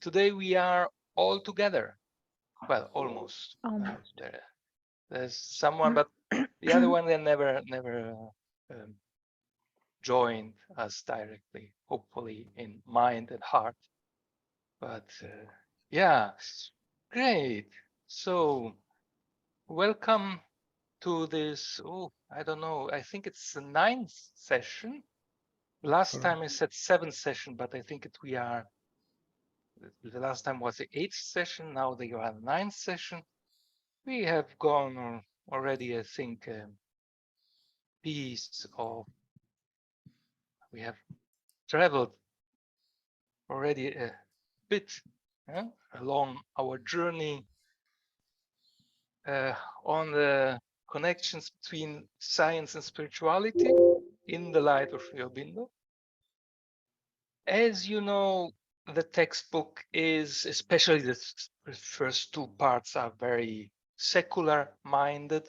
today we are all together. Well, almost. Almost. There's someone, but the other one they never joined us directly. Hopefully in mind and heart. But yeah, great. So welcome to this. Oh, I don't know. I think it's the 9th session. Last time I said 7th session, but I think we are. The last time was the 8th session. Now they are the 9th session. We have gone already, I think, piece of. We have traveled already a bit along our journey on the connections between science and spirituality in the light of Sri Aurobindo. As you know, the textbook is, especially the first two parts, are very secular minded.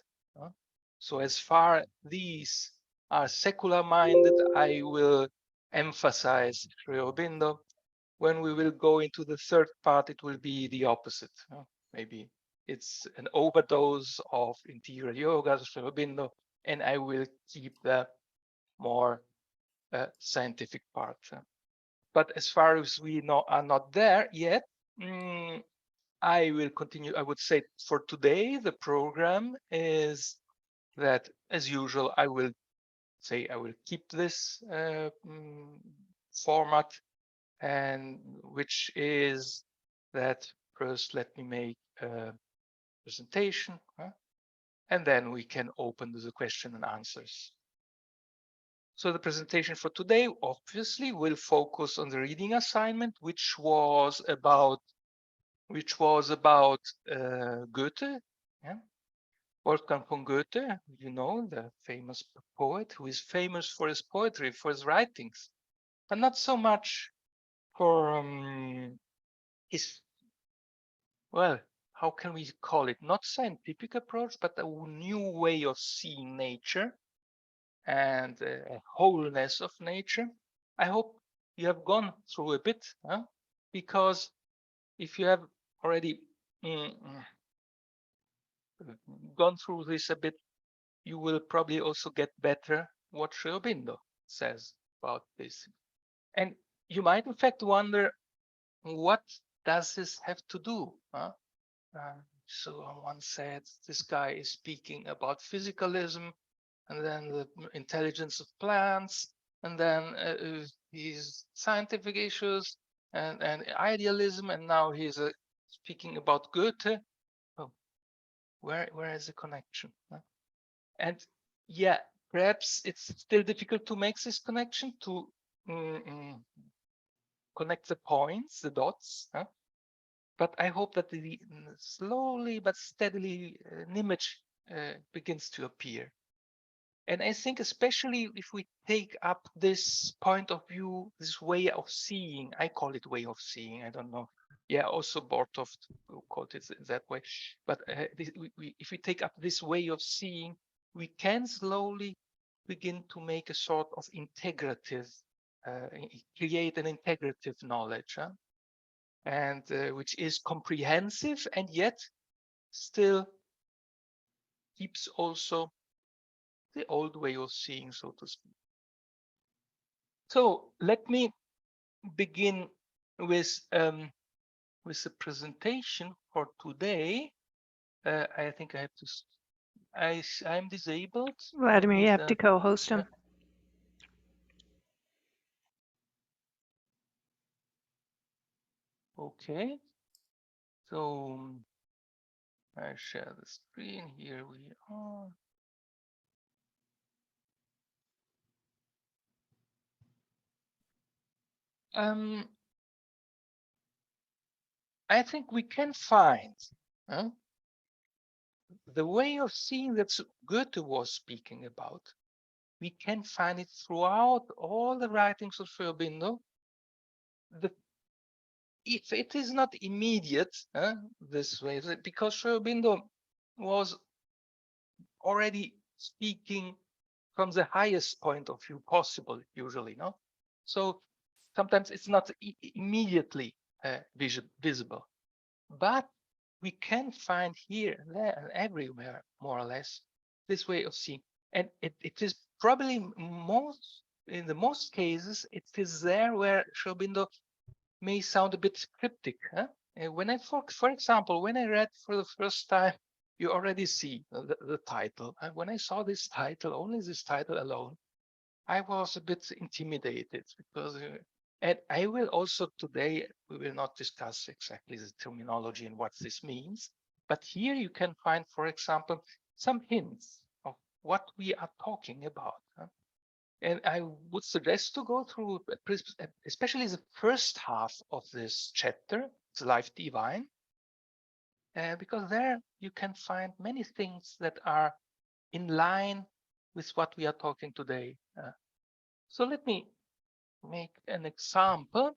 So as far these are secular minded, I will emphasize Sri Aurobindo. When we will go into the third part, it will be the opposite. Maybe it's an overdose of interior yoga, Sri Aurobindo, and I will keep the more scientific part. But as far as we know, are not there yet, I will continue. I would say for today, the program is that, as usual, I will keep this format, and which is that first let me make a presentation, and then we can open to the question and answers. So the presentation for today obviously will focus on the reading assignment, which was about Goethe, Wolfgang von Goethe, you know, the famous poet who is famous for his poetry, for his writings, but not so much for his, well, how can we call it? Not scientific approach, but a new way of seeing nature and wholeness of nature. I hope you have gone through a bit, because if you have already gone through this a bit, you will probably also get better what Sri Aurobindo says about this. And you might in fact wonder, what does this have to do? So on one side, this guy is speaking about physicalism, and then the intelligence of plants, and then his scientific issues and idealism, and now he's speaking about Goethe. Oh, where is the connection? And yeah, perhaps it's still difficult to make this connection, to connect the points, the dots. But I hope that slowly but steadily an image begins to appear. And I think especially if we take up this point of view, this way of seeing, I call it way of seeing, I don't know. Yeah, also Bortov called it that way. But if we take up this way of seeing, we can slowly begin to make a sort of integrative, create an integrative knowledge, and which is comprehensive and yet still keeps also the old way of seeing, so to speak. So let me begin with the presentation for today. I think I have to. I'm disabled. Vladimir, you have to co-host him. Okay. So I share the screen. Here we are. I think we can find the way of seeing that Goethe was speaking about. We can find it throughout all the writings of Sri Aurobindo. If it is not immediate this way, because Sri Aurobindo was already speaking from the highest point of view possible, usually, no? So sometimes it's not immediately visible. But we can find here, there, and everywhere, more or less, this way of seeing. And it is probably in the most cases, it is there where Sri Aurobindo may sound a bit cryptic. Huh? When for example, when I read for the first time, you already see the title. And when I saw this title, only this title alone, I was a bit intimidated because, and I will also today, we will not discuss exactly the terminology and what this means, but here you can find, for example, some hints of what we are talking about. Huh? And I would suggest to go through, especially the first half of this chapter, the Life Divine, because there you can find many things that are in line with what we are talking today. So let me make an example.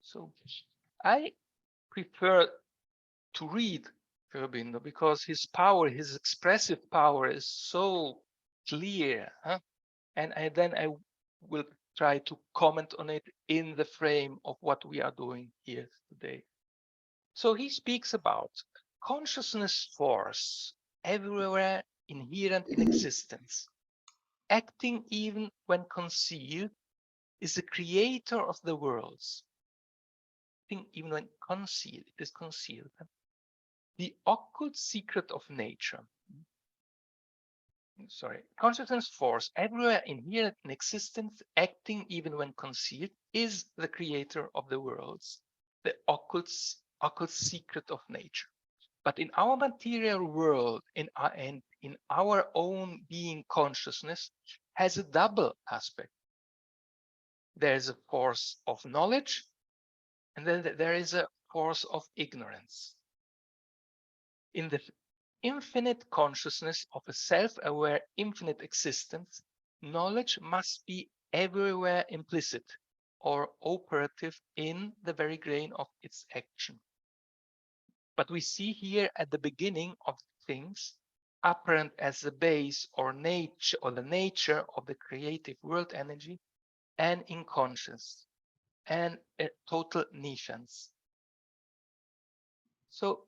So I prefer to read Sri Aurobindo because his power, his expressive power is so clear. Huh? And then I will try to comment on it in the frame of what we are doing here today. So he speaks about consciousness force everywhere inherent in existence, acting even when concealed, is the creator of the worlds. Even when concealed, it is concealed. The occult secret of nature. Consciousness force everywhere inherent in existence, acting even when concealed, is the creator of the worlds, the occult secret of nature. But in our material world, and in our own being, consciousness has a double aspect. There is a force of knowledge, and then there is a force of ignorance. In the infinite consciousness of a self-aware infinite existence, knowledge must be everywhere implicit or operative in the very grain of its action. But we see here at the beginning of things, apparent as the base or nature or the nature of the creative world energy, and inconscious and a total nescience. So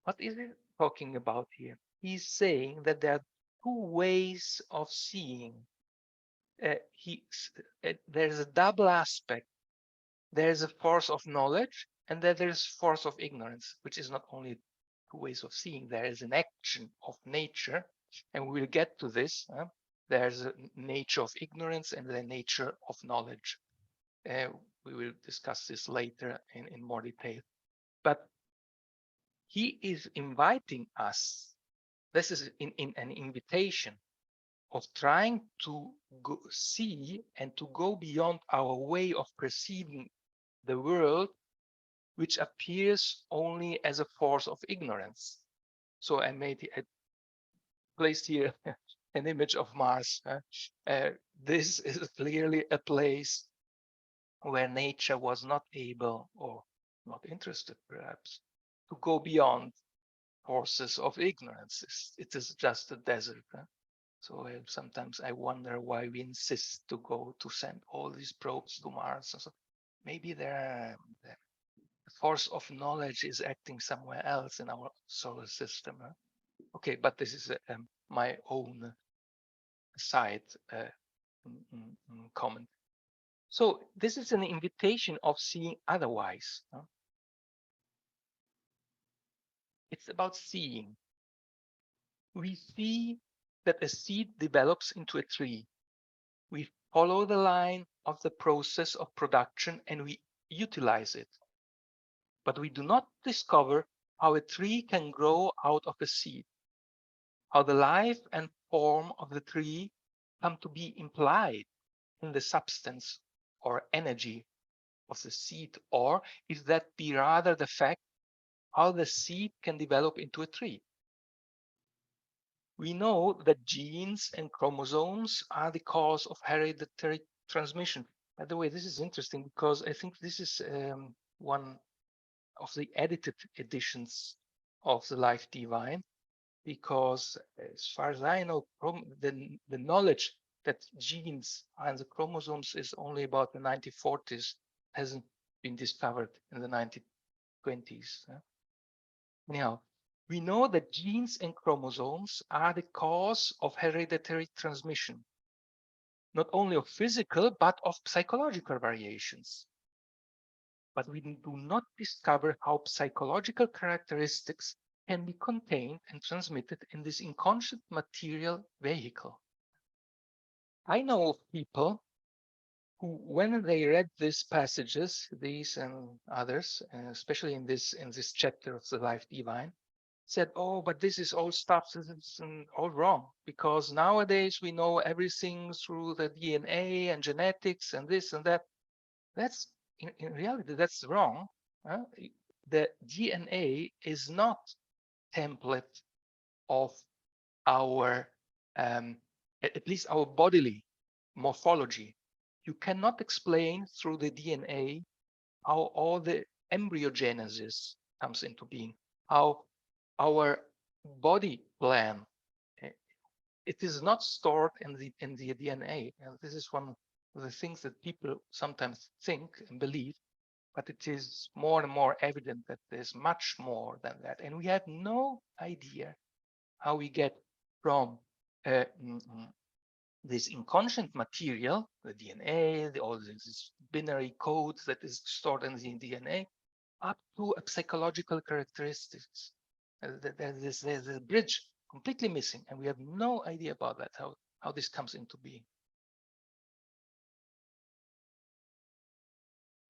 what is he talking about here? He's saying that there are two ways of seeing. There's a double aspect. There's a force of knowledge, and then there's force of ignorance, which is not only two ways of seeing. There is an action of nature, and we will get to this. There's a nature of ignorance and the nature of knowledge. We will discuss this later in more detail. But he is inviting us. This is in an invitation of trying to see and to go beyond our way of perceiving the world, which appears only as a force of ignorance. So I placed here an image of Mars. This is clearly a place where nature was not able, or not interested perhaps, to go beyond forces of ignorance. It is just a desert. So sometimes I wonder why we insist to send all these probes to Mars. So maybe the force of knowledge is acting somewhere else in our solar system. Okay, but this is my own side comment. So this is an invitation of seeing otherwise. It's about seeing. We see that a seed develops into a tree. We follow the line of the process of production and we utilize it. But we do not discover how a tree can grow out of a seed, how the life and form of the tree come to be implied in the substance or energy of the seed, or if that be rather the fact how the seed can develop into a tree. We know that genes and chromosomes are the cause of hereditary transmission. By the way, this is interesting because I think this is one of the edited editions of the Life Divine, because as far as I know, the knowledge that genes and the chromosomes is only about the 1940s, hasn't been discovered in the 1920s. Anyhow, we know that genes and chromosomes are the cause of hereditary transmission, not only of physical, but of psychological variations. But we do not discover how psychological characteristics can be contained and transmitted in this inconscient material vehicle. I know of people who, when they read these passages, these and others, especially in this chapter of the Life Divine, said, "Oh, but this is all stuff that's all wrong, because nowadays we know everything through the DNA and genetics and this and that." That's in reality, that's wrong. The DNA is not template of our, at least our bodily morphology. You cannot explain through the DNA how all the embryogenesis comes into being, how our body plan, it is not stored in the DNA. And this is one of the things that people sometimes think and believe, but it is more and more evident that there's much more than that. And we have no idea how we get from this inconscient material, the DNA, all this binary code that is stored in the DNA, up to psychological characteristics. There's a bridge completely missing, and we have no idea about that, how this comes into being.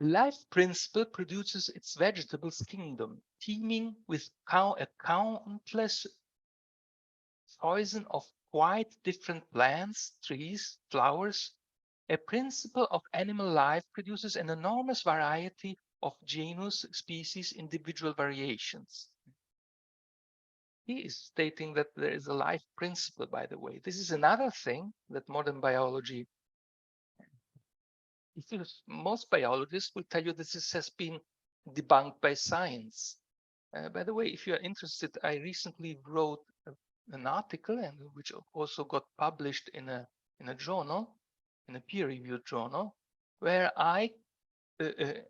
Life principle produces its vegetables kingdom, teeming with a countless poison of quite different plants, trees, flowers. A principle of animal life produces an enormous variety of genus, species, individual variations. He is stating that there is a life principle, by the way. This is another thing that modern biology, most biologists will tell you this has been debunked by science. By the way, if you are interested, I recently wrote an article, and which also got published in a journal, in a peer-reviewed journal, where I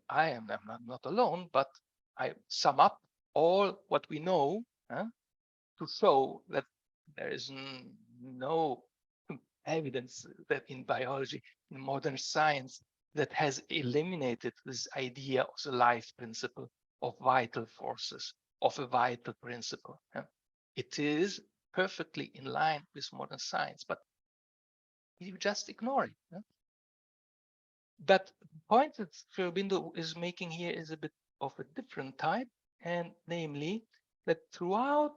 am not alone, but I sum up all what we know to show that there is no evidence that in biology, in modern science, that has eliminated this idea of the life principle, of vital forces, of a vital principle. It is perfectly in line with modern science, but you just ignore it. But the point that Sri Aurobindo is making here is a bit of a different type, and namely that throughout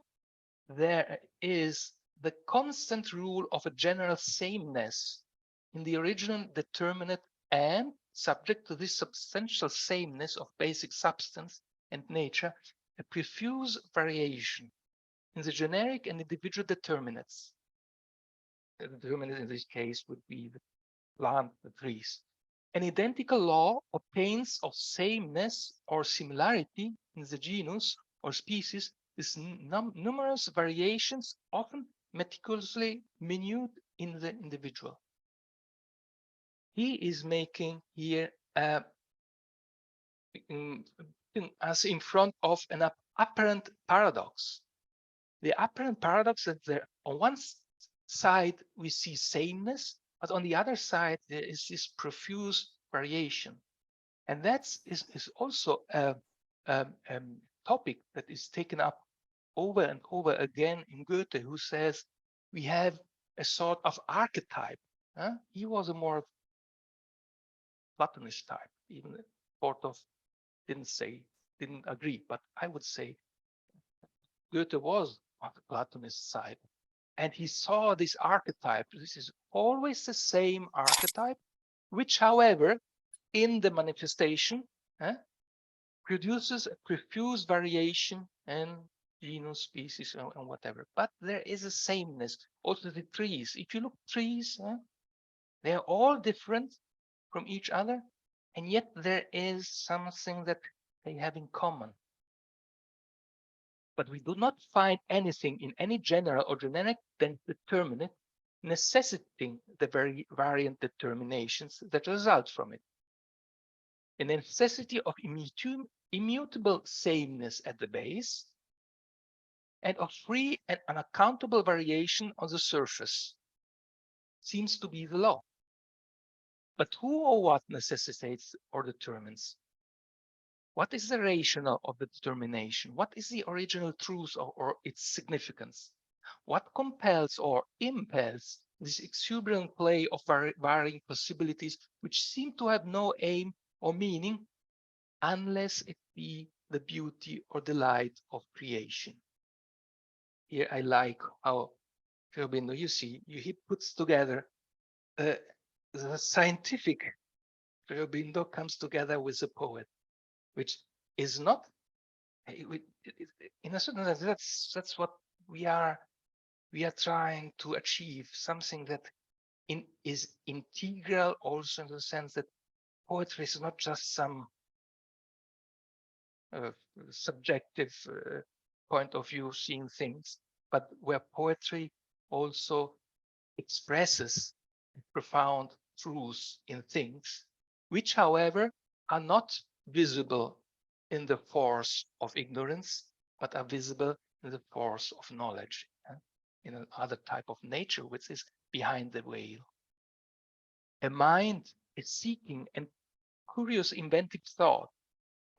there is the constant rule of a general sameness in the original determinate, and subject to this substantial sameness of basic substance and nature, a profuse variation in the generic and individual determinants. The determinant in this case would be the plant, the trees. An identical law obtains of sameness or similarity in the genus or species with numerous variations, often meticulously minute in the individual. He is making here us in front of an apparent paradox. The apparent paradox that there, on one side we see sameness, but on the other side there is this profuse variation, and that is also a topic that is taken up over and over again in Goethe, who says we have a sort of archetype. He was a more Platonist type, even sort of didn't agree, but I would say Goethe was on the Platonist side, and he saw this archetype. This is always the same archetype, which, however, in the manifestation produces a profuse variation in genus, species, and whatever. But there is a sameness. Also the trees. If you look at trees, they are all different from each other, and yet there is something that they have in common. But we do not find anything in any general or generic determinate necessitating the variant determinations that result from it. a necessity of immutable sameness at the base, and of free and unaccountable variation on the surface seems to be the law. But who or what necessitates or determines? What is the rationale of the determination? What is the original truth or its significance? What compels or impels this exuberant play of varying possibilities which seem to have no aim or meaning unless it be the beauty or delight of creation? Here I like how Sri Aurobindo, you see, he puts together the scientific Sri Aurobindo comes together with the poet, which is not, in a certain sense, that's what we are trying to achieve, something that is integral, also in the sense that poetry is not just some subjective point of view seeing things, but where poetry also expresses profound truths in things, which, however, are not visible in the force of ignorance, but are visible in the force of knowledge, in another type of nature, which is behind the veil. A mind is seeking and curious inventive thought,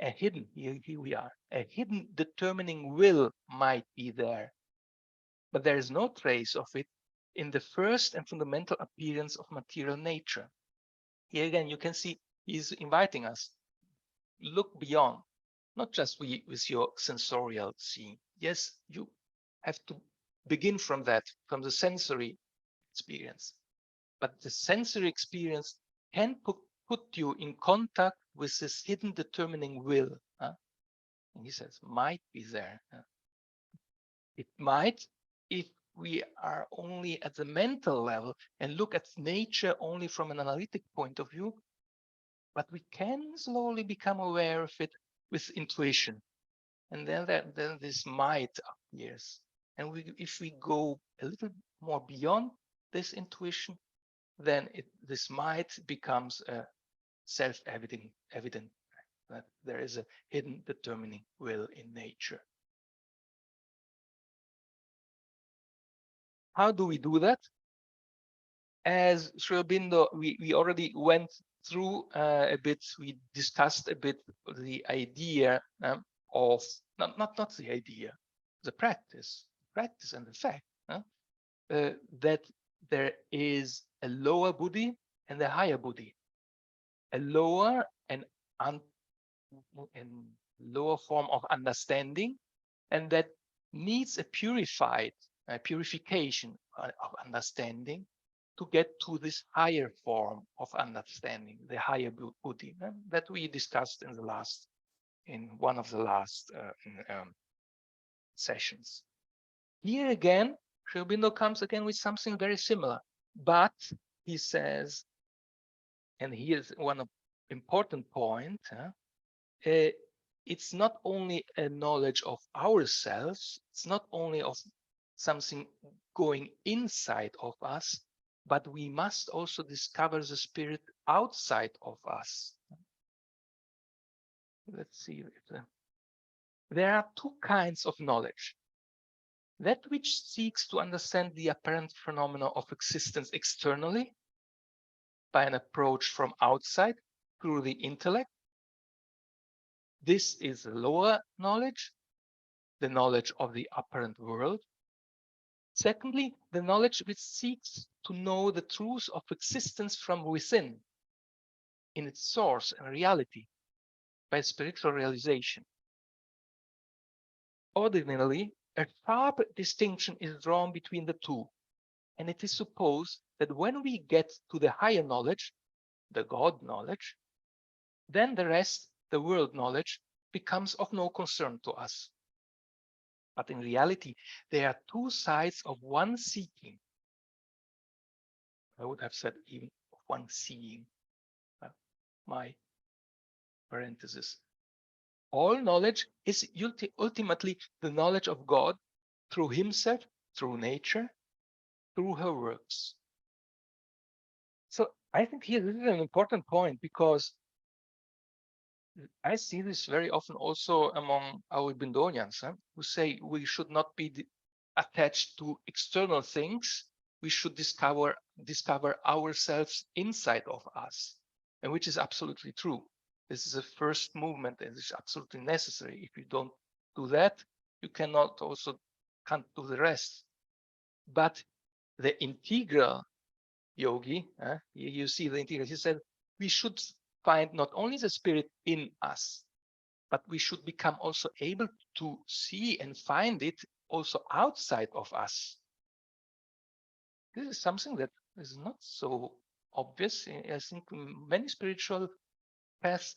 a hidden, here we are, a hidden determining will might be there, but there is no trace of it in the first and fundamental appearance of material nature. Here again, you can see he's inviting us, look beyond, not just with your sensorial seeing. Yes, you have to begin from that, from the sensory experience. But the sensory experience can put you in contact with this hidden determining will. And he says, might be there. It might, if we are only at the mental level and look at nature only from an analytic point of view, but we can slowly become aware of it with intuition. And then this might appears. And if we go a little more beyond this intuition, then this might becomes a self-evident that there is a hidden determining will in nature. How do we do that? As Sri Aurobindo, we already went through a bit, we discussed a bit the idea of, not the idea, the practice and the fact that there is a lower buddhi and a higher buddhi, a lower and lower form of understanding, and that needs a purification of understanding to get to this higher form of understanding, the higher buddhi that we discussed in one of the last sessions. Here again, Sri Aurobindo comes again with something very similar, but he says, and here's one important point, it's not only a knowledge of ourselves, it's not only of something going inside of us, but we must also discover the spirit outside of us. Let's see. There are two kinds of knowledge. That which seeks to understand the apparent phenomena of existence externally by an approach from outside through the intellect. This is lower knowledge, the knowledge of the apparent world. Secondly, the knowledge which seeks to know the truth of existence from within, in its source and reality, by spiritual realization. Ordinarily, a sharp distinction is drawn between the two, and it is supposed that when we get to the higher knowledge, the God knowledge, then the rest, the world knowledge, becomes of no concern to us. But in reality, there are two sides of one seeking. I would have said even of one seeing. My parenthesis. All knowledge is ultimately the knowledge of God through himself, through nature, through her works. So I think here this is an important point, because I see this very often also among our Bindonians, who say we should not be attached to external things. We should discover ourselves inside of us, and which is absolutely true. This is a first movement and is absolutely necessary. If you don't do that, you can't do the rest. But the integral yogi, you see the integral, he said, we should find not only the spirit in us, but we should become also able to see and find it also outside of us. This is something that is not so obvious. I think many spiritual paths,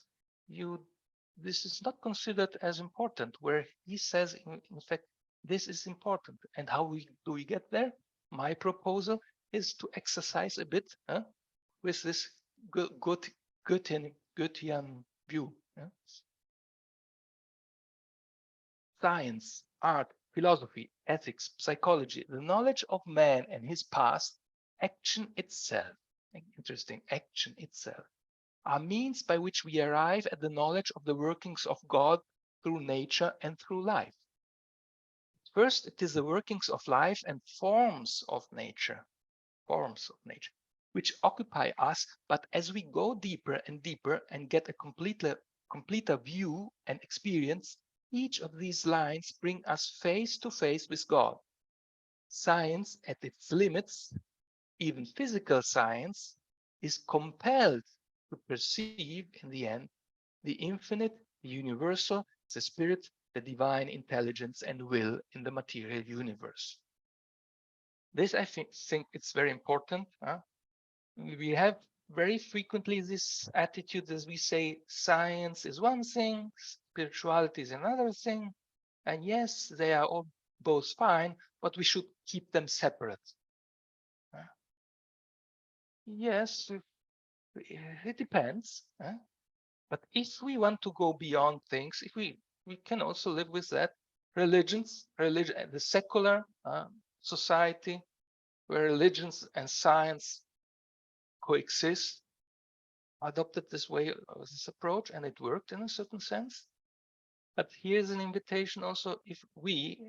this is not considered as important, where he says, in fact, this is important. And how do we get there? My proposal is to exercise a bit with this Goethean view. Science, art, philosophy, ethics, psychology, the knowledge of man and his past, action itself, interesting, action itself, are means by which we arrive at the knowledge of the workings of God through nature and through life. First, it is the workings of life and forms of nature, which occupy us, but as we go deeper and deeper and get a completer view and experience, each of these lines bring us face to face with God. Science at its limits, even physical science, is compelled to perceive in the end the infinite, the universal, the spirit, the divine intelligence and will in the material universe. This, I think it's very important. We have very frequently this attitude as we say science is one thing, spirituality is another thing, and yes, they are all both fine, but we should keep them separate. Yes, it depends. But if we want to go beyond things, if we can also live with that. Religion, the secular society, where religions and science coexist, adopted this this approach, and it worked in a certain sense. But here's an invitation also: if we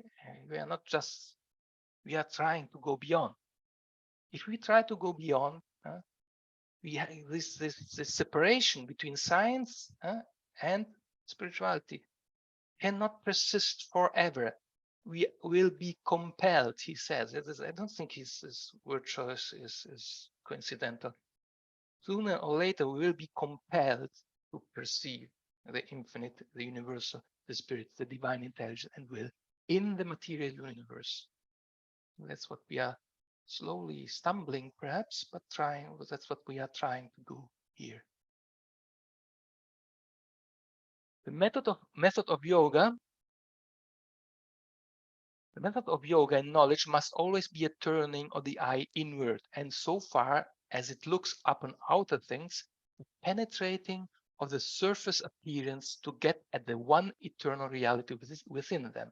are not just, we are trying to go beyond. If we try to go beyond, we have this separation between science and spirituality cannot persist forever. We will be compelled, he says. I don't think his word choice is coincidental. Sooner or later, we will be compelled to perceive the infinite, the universal, the spirit, the divine intelligence and will in the material universe. That's what we are slowly stumbling, perhaps, but trying. That's what we are trying to do here. The method of yoga. The method of yoga and knowledge must always be a turning of the eye inward, and so far as it looks upon outer things, penetrating of the surface appearance to get at the one eternal reality within them.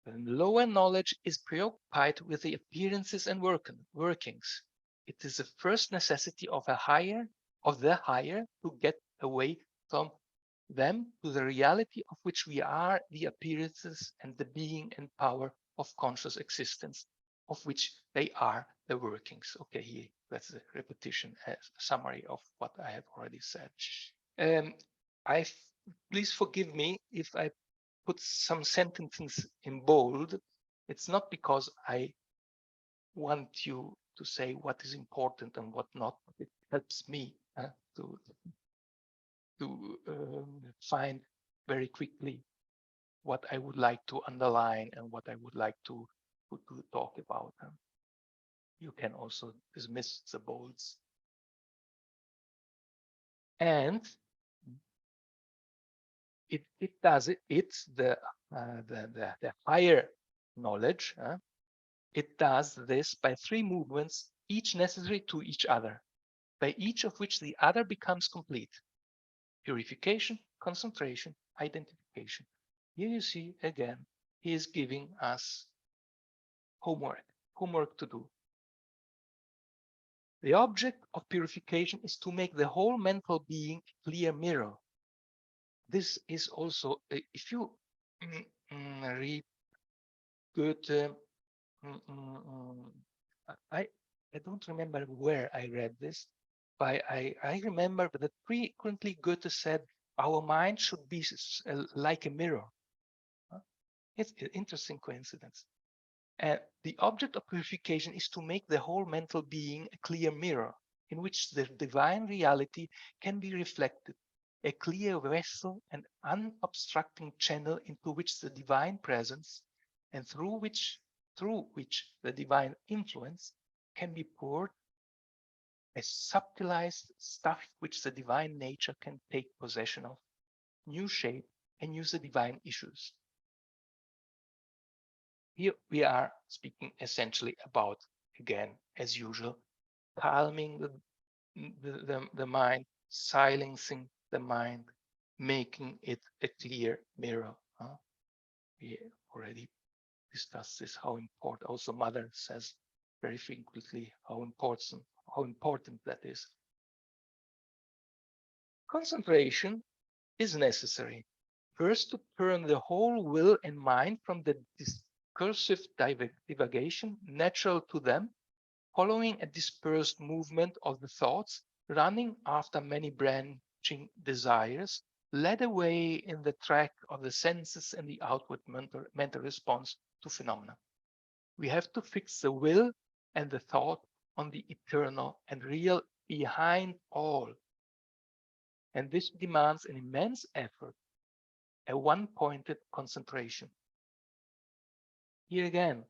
The lower knowledge is preoccupied with the appearances and workings. It is the first necessity of the higher to get away from them to the reality of which we are the appearances and the being and power of conscious existence, of which they are the workings. Okay, here, that's a repetition, a summary of what I have already said. Please forgive me if I put some sentences in bold. It's not because I want you to say what is important and what not. It helps me to find very quickly what I would like to underline and what I would like to talk about. You can also dismiss the bolds. And it's the higher knowledge. It does this by three movements, each necessary to each other, by each of which the other becomes complete. Purification, concentration, identification. Here you see again, he is giving us homework to do. The object of purification is to make the whole mental being a clear mirror. This is also, if you read Goethe, I don't remember where I read this, but I remember that frequently Goethe said, our mind should be like a mirror. It's an interesting coincidence. The object of purification is to make the whole mental being a clear mirror in which the divine reality can be reflected, a clear vessel and unobstructing channel into which the divine presence and through which the divine influence can be poured, a subtilized stuff which the divine nature can take possession of, new shape, and use the divine issues. Here we are speaking essentially about, again, as usual, calming the mind, silencing the mind, making it a clear mirror. We already discussed this, how important, also Mother says very frequently how important that is. Concentration is necessary. First, to turn the whole will and mind from the discursive divagation natural to them, following a dispersed movement of the thoughts, running after many branching desires, led away in the track of the senses and the outward mental response to phenomena. We have to fix the will and the thought on the eternal and real behind all. And this demands an immense effort, a one-pointed concentration. Here again,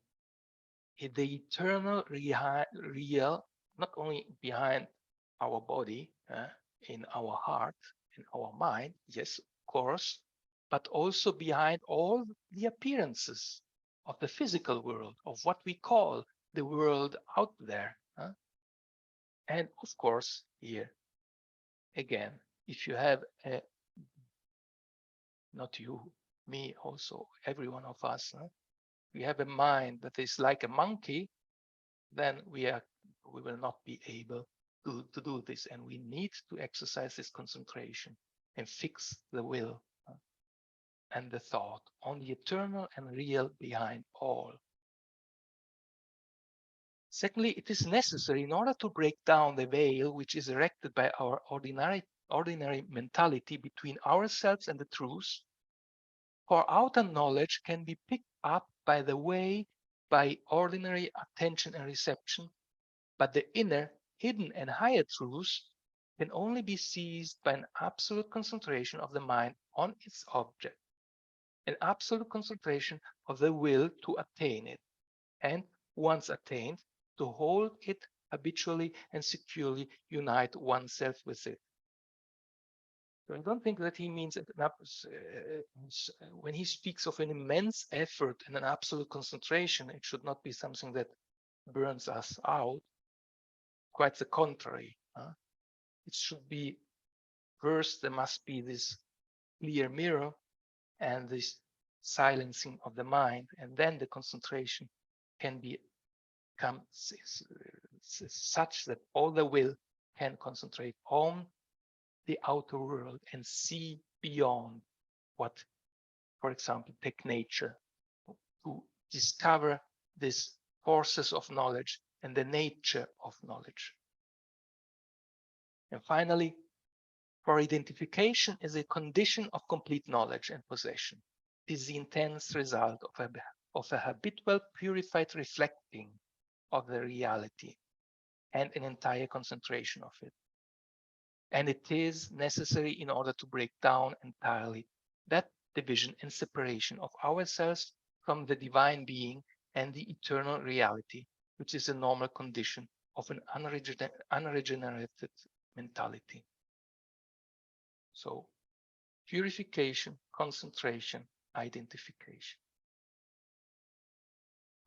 the eternal real, not only behind our body, in our heart, in our mind, yes, of course, but also behind all the appearances of the physical world, of what we call the world out there. And of course, here, again, if you have not you, me also, every one of us, we have a mind that is like a monkey, then we will not be able to do this, and we need to exercise this concentration and fix the will and the thought on the eternal and real behind all. Secondly, it is necessary in order to break down the veil which is erected by our ordinary mentality between ourselves and the truth, for outer knowledge can be picked up by the way by ordinary attention and reception, but the inner, hidden and higher truths can only be seized by an absolute concentration of the mind on its object, an absolute concentration of the will to attain it, and once attained, to hold it habitually and securely unite oneself with it. So I don't think that he means when he speaks of an immense effort and an absolute concentration, it should not be something that burns us out. Quite the contrary. It should be, first, there must be this clear mirror and this silencing of the mind, and then the concentration can become such that all the will can concentrate on the outer world and see beyond what, for example, take nature, to discover these forces of knowledge and the nature of knowledge. And finally, for identification is a condition of complete knowledge and possession. It is the intense result of a habitual purified reflecting of the reality and an entire concentration of it. And it is necessary in order to break down entirely that division and separation of ourselves from the divine being and the eternal reality, which is a normal condition of an unregenerated mentality. So, purification, concentration, identification.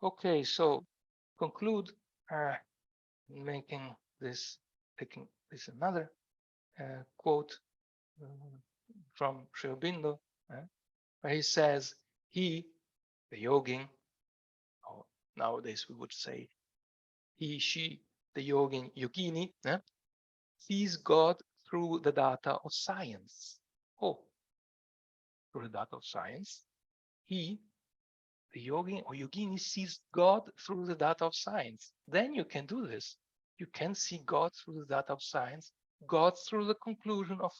Okay, so conclude taking this another quote from Sri Aurobindo, where he says, he, the yogin, or nowadays we would say he, she, the yogini, sees God through the data of science. Oh, through the data of science, the yogin or yogini sees God through the data of science. Then you can do this. You can see God through the data of science, God through the conclusion of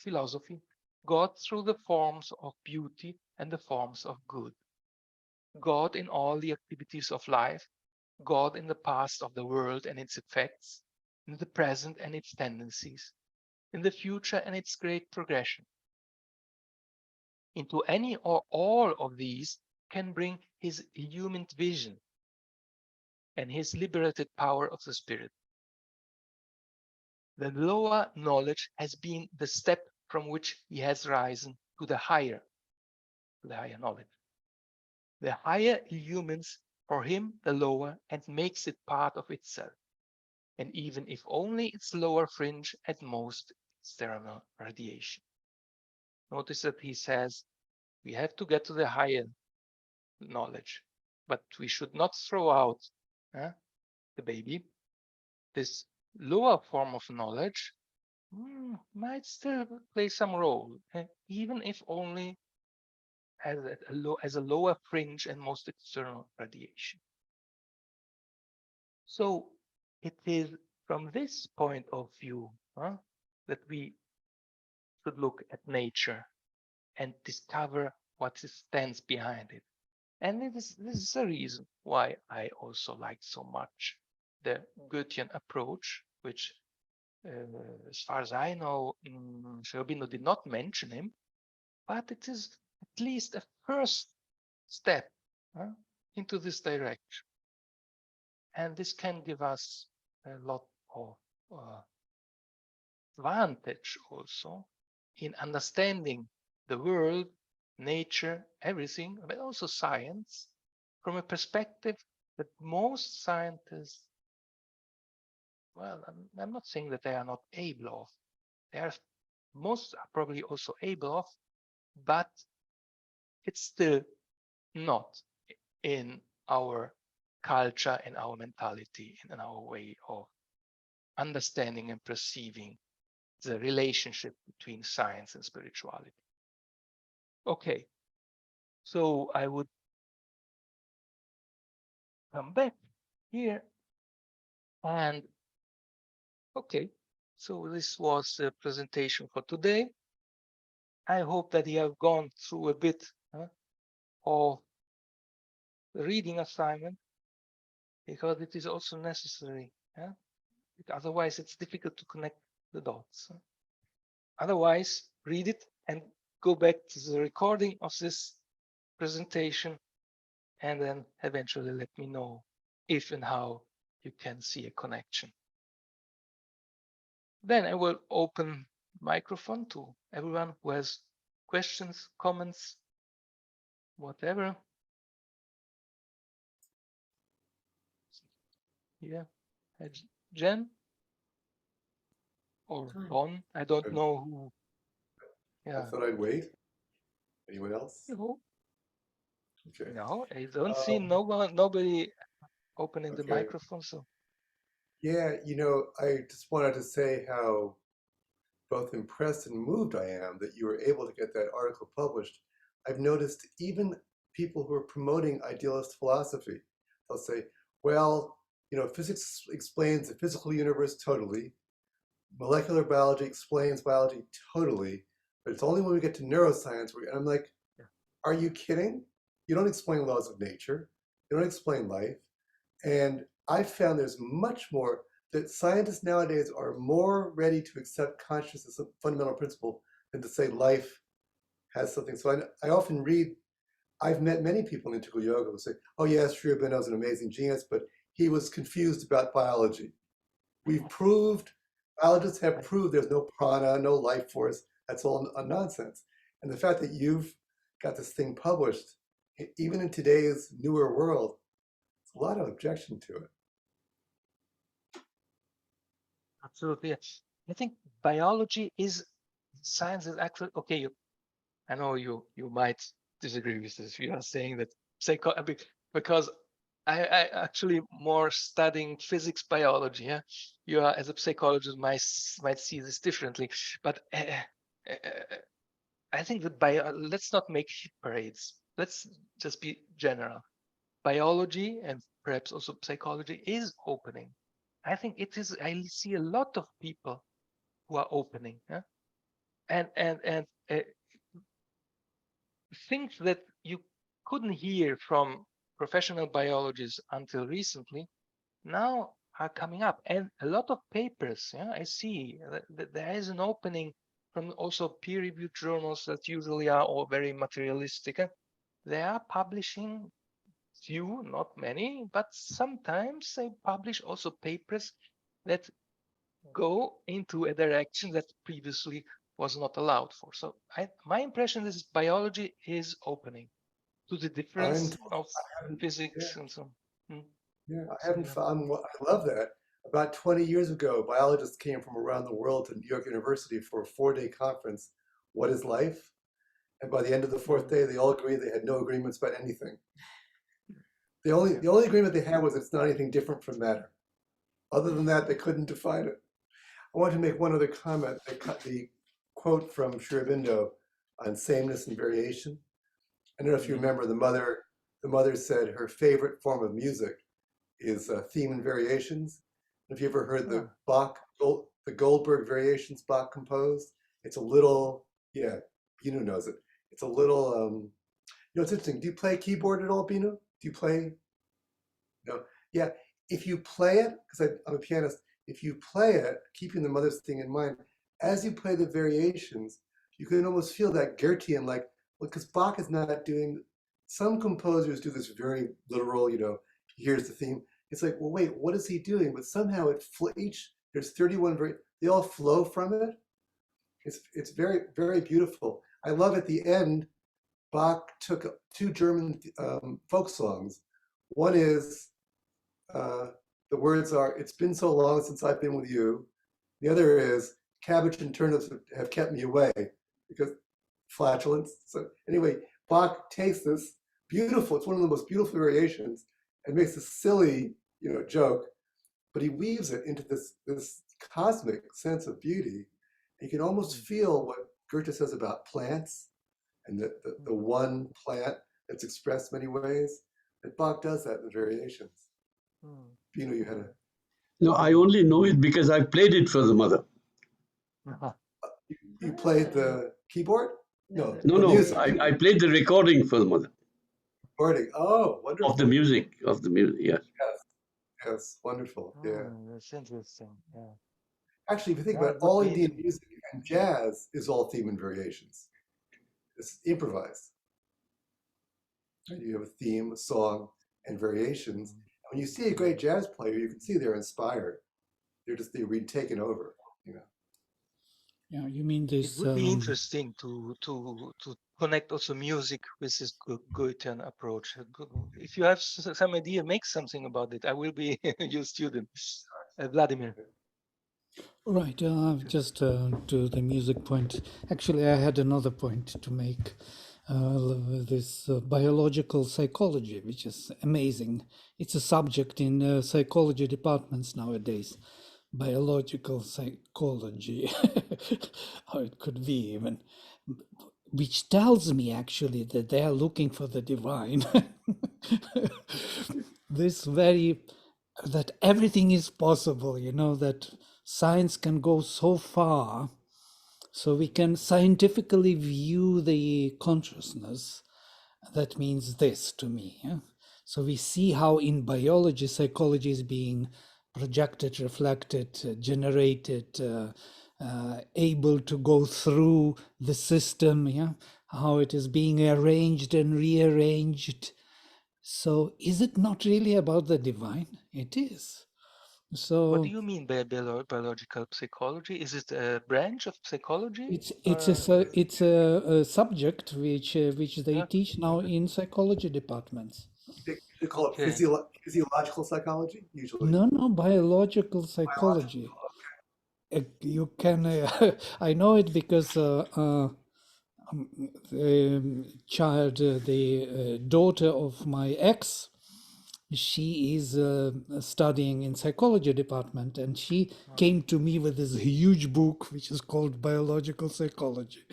philosophy, God through the forms of beauty and the forms of good. God in all the activities of life, God in the past of the world and its effects, in the present and its tendencies, in the future and its great progression. Into any or all of these can bring his illumined vision and his liberated power of the spirit. The lower knowledge has been the step from which he has risen to the higher knowledge. The higher illumines for him the lower and makes it part of itself, and even if only its lower fringe, at most external radiation. Notice that he says we have to get to the higher knowledge, but we should not throw out the baby. This lower form of knowledge might still play some role, even if only as a lower fringe and most external radiation. So it is from this point of view that we should look at nature and discover what stands behind it. And this is the reason why I also like so much the Goethean approach, which, as far as I know, Sri Aurobindo did not mention him, but it is at least a first step into this direction. And this can give us a lot of advantage also in understanding the world, nature, everything, but also science, from a perspective that most scientists, well, I'm not saying that they are not able of. Most are probably also able of, but it's still not in our culture, in our mentality, in our way of understanding and perceiving the relationship between science and spirituality. Okay, so I would come back here and okay, so this was the presentation for today. I hope that you have gone through a bit of the reading assignment, because it is also necessary. Otherwise, it's difficult to connect the dots. Otherwise, read it and go back to the recording of this presentation, and then eventually let me know if and how you can see a connection. Then I will open microphone to everyone who has questions, comments, whatever. Yeah, Jen or Ron, I don't know who. Yeah. I thought I'd wait. Anyone else? No. Okay. No, I don't see nobody opening the microphone. So. Yeah, I just wanted to say how both impressed and moved I am that you were able to get that article published. I've noticed even people who are promoting idealist philosophy, they'll say, well, physics explains the physical universe totally. Molecular biology explains biology totally, but it's only when we get to neuroscience where I'm like, are you kidding? You don't explain laws of nature. You don't explain life. And I found there's much more that scientists nowadays are more ready to accept consciousness as a fundamental principle than to say life has something. So I often read, I've met many people in integral yoga who say, oh yes, Sri Aurobindo is an amazing genius, but he was confused about biology. We've proved, biologists have proved there's no prana, no life force. That's all nonsense. And the fact that you've got this thing published, even in today's newer world, there's a lot of objection to it. Absolutely. I think biology is science is actually okay. I know you might disagree with this. You are saying that because I actually more studying physics, biology. Yeah, you are as a psychologist might see this differently, but I think that let's not make parades. Let's just be general. Biology and perhaps also psychology is opening. I think it is. I see a lot of people who are opening, yeah? and things that you couldn't hear from professional biologists until recently now are coming up, and a lot of papers. Yeah, I see that there is an opening from also peer-reviewed journals that usually are all very materialistic. They are publishing few, not many, but sometimes they publish also papers that go into a direction that previously was not allowed for. So my impression is biology is opening to the I'm, difference of I haven't, yeah, physics and so on. yeah, I So haven't yeah. found, I love that. About 20 years ago, biologists came from around the world to New York University for a 4-day conference. What is life? And by the end of the fourth day, they all agreed they had no agreements about anything. The only agreement they had was it's not anything different from matter. Other than that, they couldn't define it. I want to make one other comment. The quote from Shribindo on sameness and variation. I don't know if you remember the mother said her favorite form of music is theme and variations. Have you ever heard the the Goldberg variations Bach composed? It's a little, yeah, Binu knows it. It's a little, it's interesting. Do you play keyboard at all, Binu? Do you play? No. Yeah, if you play it, because I'm a pianist, if you play it, keeping the mother's thing in mind, as you play the variations, you can almost feel that Goethean, like, well, because Bach is not doing, some composers do this very literal, here's the theme. It's like, well, wait, what is he doing? But somehow there's 31, they all flow from it. It's very, very beautiful. I love at the end, Bach took 2 German folk songs. One is, the words are, it's been so long since I've been with you. The other is, cabbage and turnips have kept me away, because flatulence. So anyway, Bach takes this beautiful, it's one of the most beautiful variations, and makes a silly, joke, but he weaves it into this cosmic sense of beauty. You can almost feel what Goethe says about plants, and the one plant that's expressed many ways. And Bach does that in the variations. Binu, you had a... No, I only know it because I played it for the mother. You played the keyboard? No, No, the no, music. I played the recording for the mother. Recording. Oh, wonderful. Of the music, yes. Yes, wonderful. Yeah. That's interesting. Yeah. Actually, if you think Yeah, about it, all Indian music and jazz is all theme and variations. It's improvised. And you have a theme, a song, and variations. And when you see a great jazz player, you can see they're inspired. They're being taken over, Yeah, you mean this? It would be interesting to connect also music with this Goethean approach. If you have some idea, make something about it. I will be your student, Vladimir. Right, just to the music point. Actually, I had another point to make. This biological psychology, which is amazing. It's a subject in psychology departments nowadays. Biological psychology, how it could be even, which tells me actually that they are looking for the divine. That everything is possible, that science can go so far, so we can scientifically view the consciousness. That means this to me. Yeah? So we see how in biology, psychology is being projected, reflected, generated, able to go through the system, yeah? How it is being arranged and rearranged. So is it not really about the divine? It is. So what do you mean by biological psychology? Is it a branch of psychology? It's a subject which they teach now in psychology departments. They call it physiological psychology, usually. No, biological psychology. You can, I know it because the child, the daughter of my ex, she is studying in psychology department, and she came to me with this huge book which is called Biological Psychology.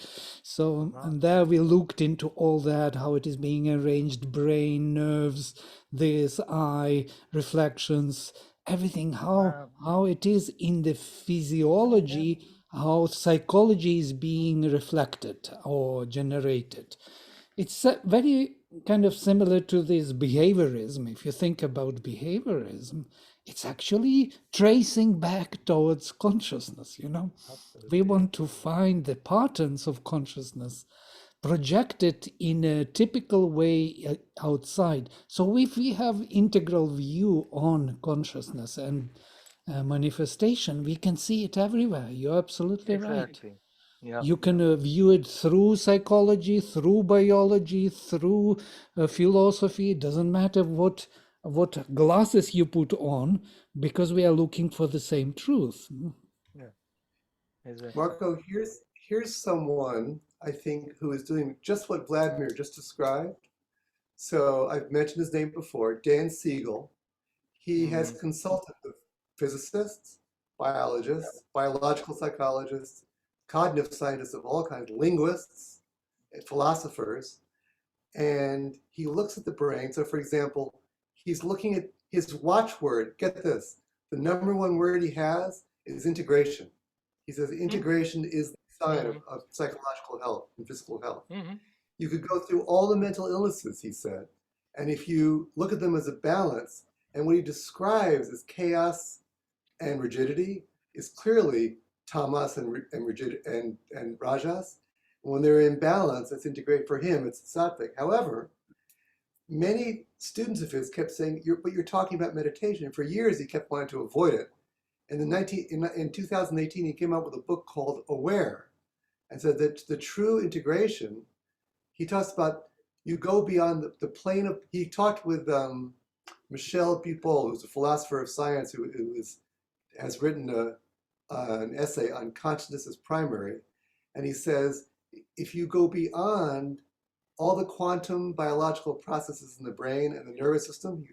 So and there we looked into all that, how it is being arranged, brain, nerves, this, eye, reflections, everything, how it is in the physiology, how psychology is being reflected or generated. It's very kind of similar to this behaviorism. If you think about behaviorism, it's actually tracing back towards consciousness, you know. We want to find the patterns of consciousness projected in a typical way outside. So if we have integral view on consciousness and manifestation, we can see it everywhere. You're absolutely right. Exactly. Yeah. You can view it through psychology, through biology, through philosophy. It doesn't matter what glasses you put on, because we are looking for the same truth. Yeah. Exactly. Marco, here's someone I think who is doing just what Vladimir just described. So I've mentioned his name before, Dan Siegel. He has consulted with physicists, biologists, biological psychologists, cognitive scientists of all kinds, linguists, philosophers, and he looks at the brain. So, for example, he's looking at his watchword. Get this: the number one word he has is integration. He says integration is the sign of psychological health and physical health. You could go through all the mental illnesses, he said, and if you look at them as a balance, and what he describes as chaos and rigidity is clearly tamas and rajas. When they're in balance, it's integrated. For him, it's sattvic. However, many students of his kept saying, but you're talking about meditation. And for years, he kept wanting to avoid it. And in 2018, he came out with a book called Aware, and said that the true integration, he talks about, you go beyond the plane of, he talked with Michel Pupol, who's a philosopher of science who has written an essay on consciousness as primary. And he says, if you go beyond all the quantum biological processes in the brain and the nervous system,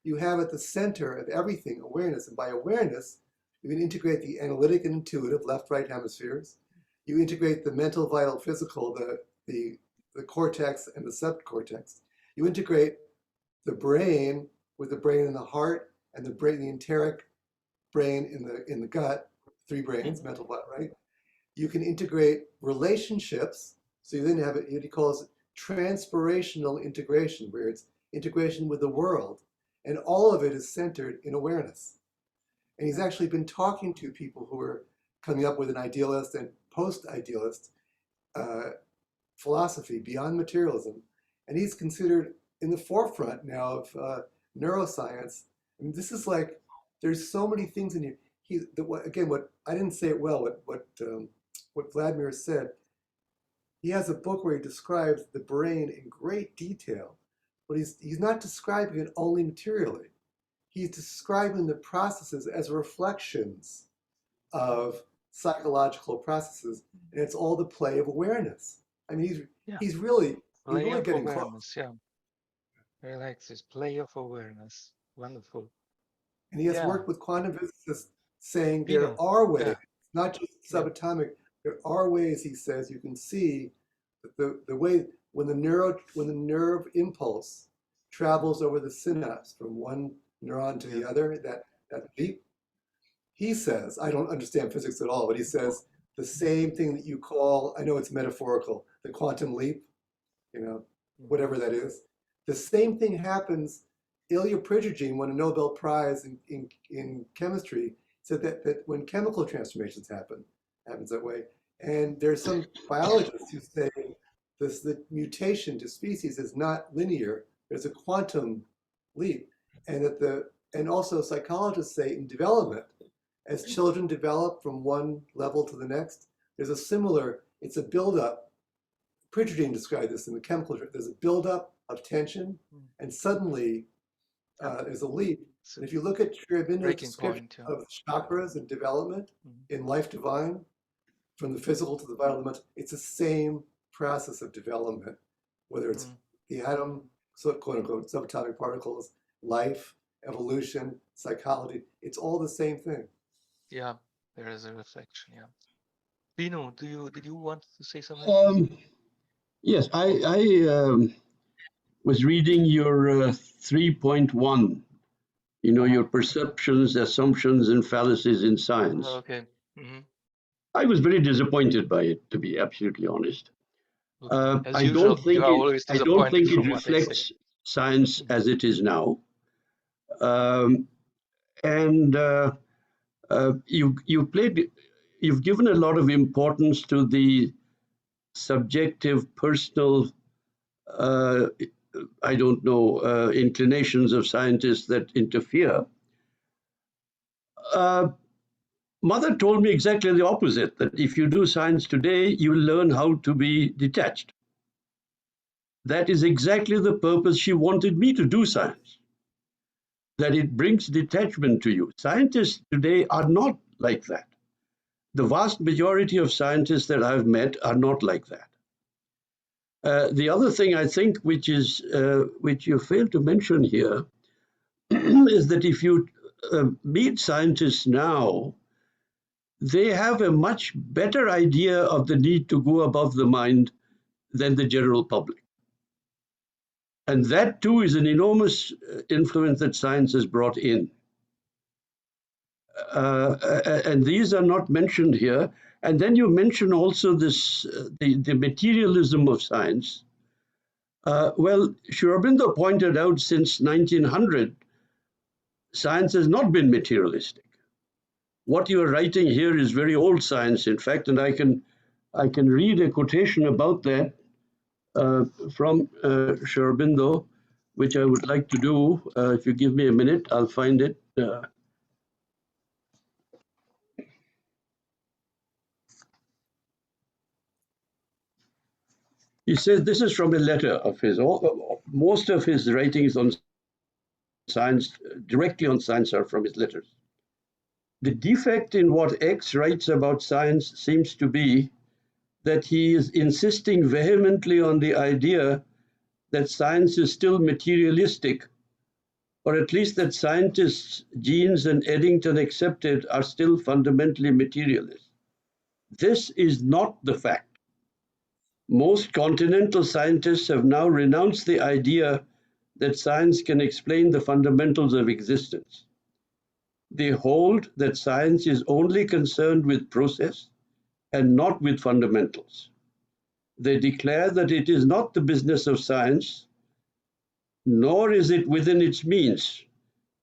you have at the center of everything awareness. And by awareness, you can integrate the analytic and intuitive left-right hemispheres. You integrate the mental, vital, physical, the cortex and the subcortex. You integrate the brain with the brain in the heart and the enteric brain in the gut, 3 brains, mental, right? You can integrate relationships. So you then have what he calls transpirational integration, where it's integration with the world. And all of it is centered in awareness. And he's actually been talking to people who are coming up with an idealist and post-idealist philosophy beyond materialism. And he's considered in the forefront now of neuroscience. I mean, this is like, there's so many things in here. What I didn't say it well, what Vladimir said, he has a book where he describes the brain in great detail, but he's not describing it only materially. He's describing the processes as reflections of psychological processes, and it's all the play of awareness. I mean, he's really getting close. Yeah, I like this play of awareness. Wonderful. And he has worked with quantum physicists saying there are ways, not just subatomic. There are ways, he says, you can see that the way when the nerve impulse travels over the synapse from one neuron to the other, that leap. He says, I don't understand physics at all, but he says the same thing that you call, I know it's metaphorical, the quantum leap, whatever that is. The same thing happens. Ilya Prigogine won a Nobel Prize in chemistry, said that when chemical transformations happens that way. And there's some biologists who say the mutation to species is not linear. There's a quantum leap, and also psychologists say in development, as children develop from one level to the next, there's a similar. It's a buildup. Prigogine described this in the chemical. There's a buildup of tension, and suddenly there's a leap. And if you look at Sri Aurobindo's description of chakras and development in Life Divine, from the physical to the vital, it's the same process of development, whether it's the atom, quote unquote, subatomic particles, life, evolution, psychology. It's all the same thing. Yeah, there is a reflection. Yeah. Bino, did you want to say something? Yes, I was reading your 3.1, your perceptions, assumptions, and fallacies in science. Okay. Mm-hmm. I was very disappointed by it, to be absolutely honest. Okay. As I usual, don't think you are always I don't disappointed think it from what I say. reflects science as it is now. And you've given a lot of importance to the subjective, personal, I don't know, inclinations of scientists that interfere. Mother told me exactly the opposite, that if you do science today, you learn how to be detached. That is exactly the purpose she wanted me to do science, that it brings detachment to you. Scientists today are not like that. The vast majority of scientists that I've met are not like that. The other thing I think, which you failed to mention here, is that if you meet scientists now, they have a much better idea of the need to go above the mind than the general public. And that too is an enormous influence that science has brought in. And these are not mentioned here. And then you mention also this, the materialism of science. Well, Sri Aurobindo pointed out since 1900, science has not been materialistic. What you are writing here is very old science, in fact, and I can read a quotation about that from Sri Aurobindo, which I would like to do. If you give me a minute, I'll find it. He says this is from a letter of his. Most of his writings on science, directly on science, are from his letters. The defect in what X writes about science seems to be that he is insisting vehemently on the idea that science is still materialistic, or at least that scientists, Jeans and Eddington accepted, are still fundamentally materialist. This is not the fact. Most continental scientists have now renounced the idea that science can explain the fundamentals of existence. They hold that science is only concerned with process and not with fundamentals. They declare that it is not the business of science, nor is it within its means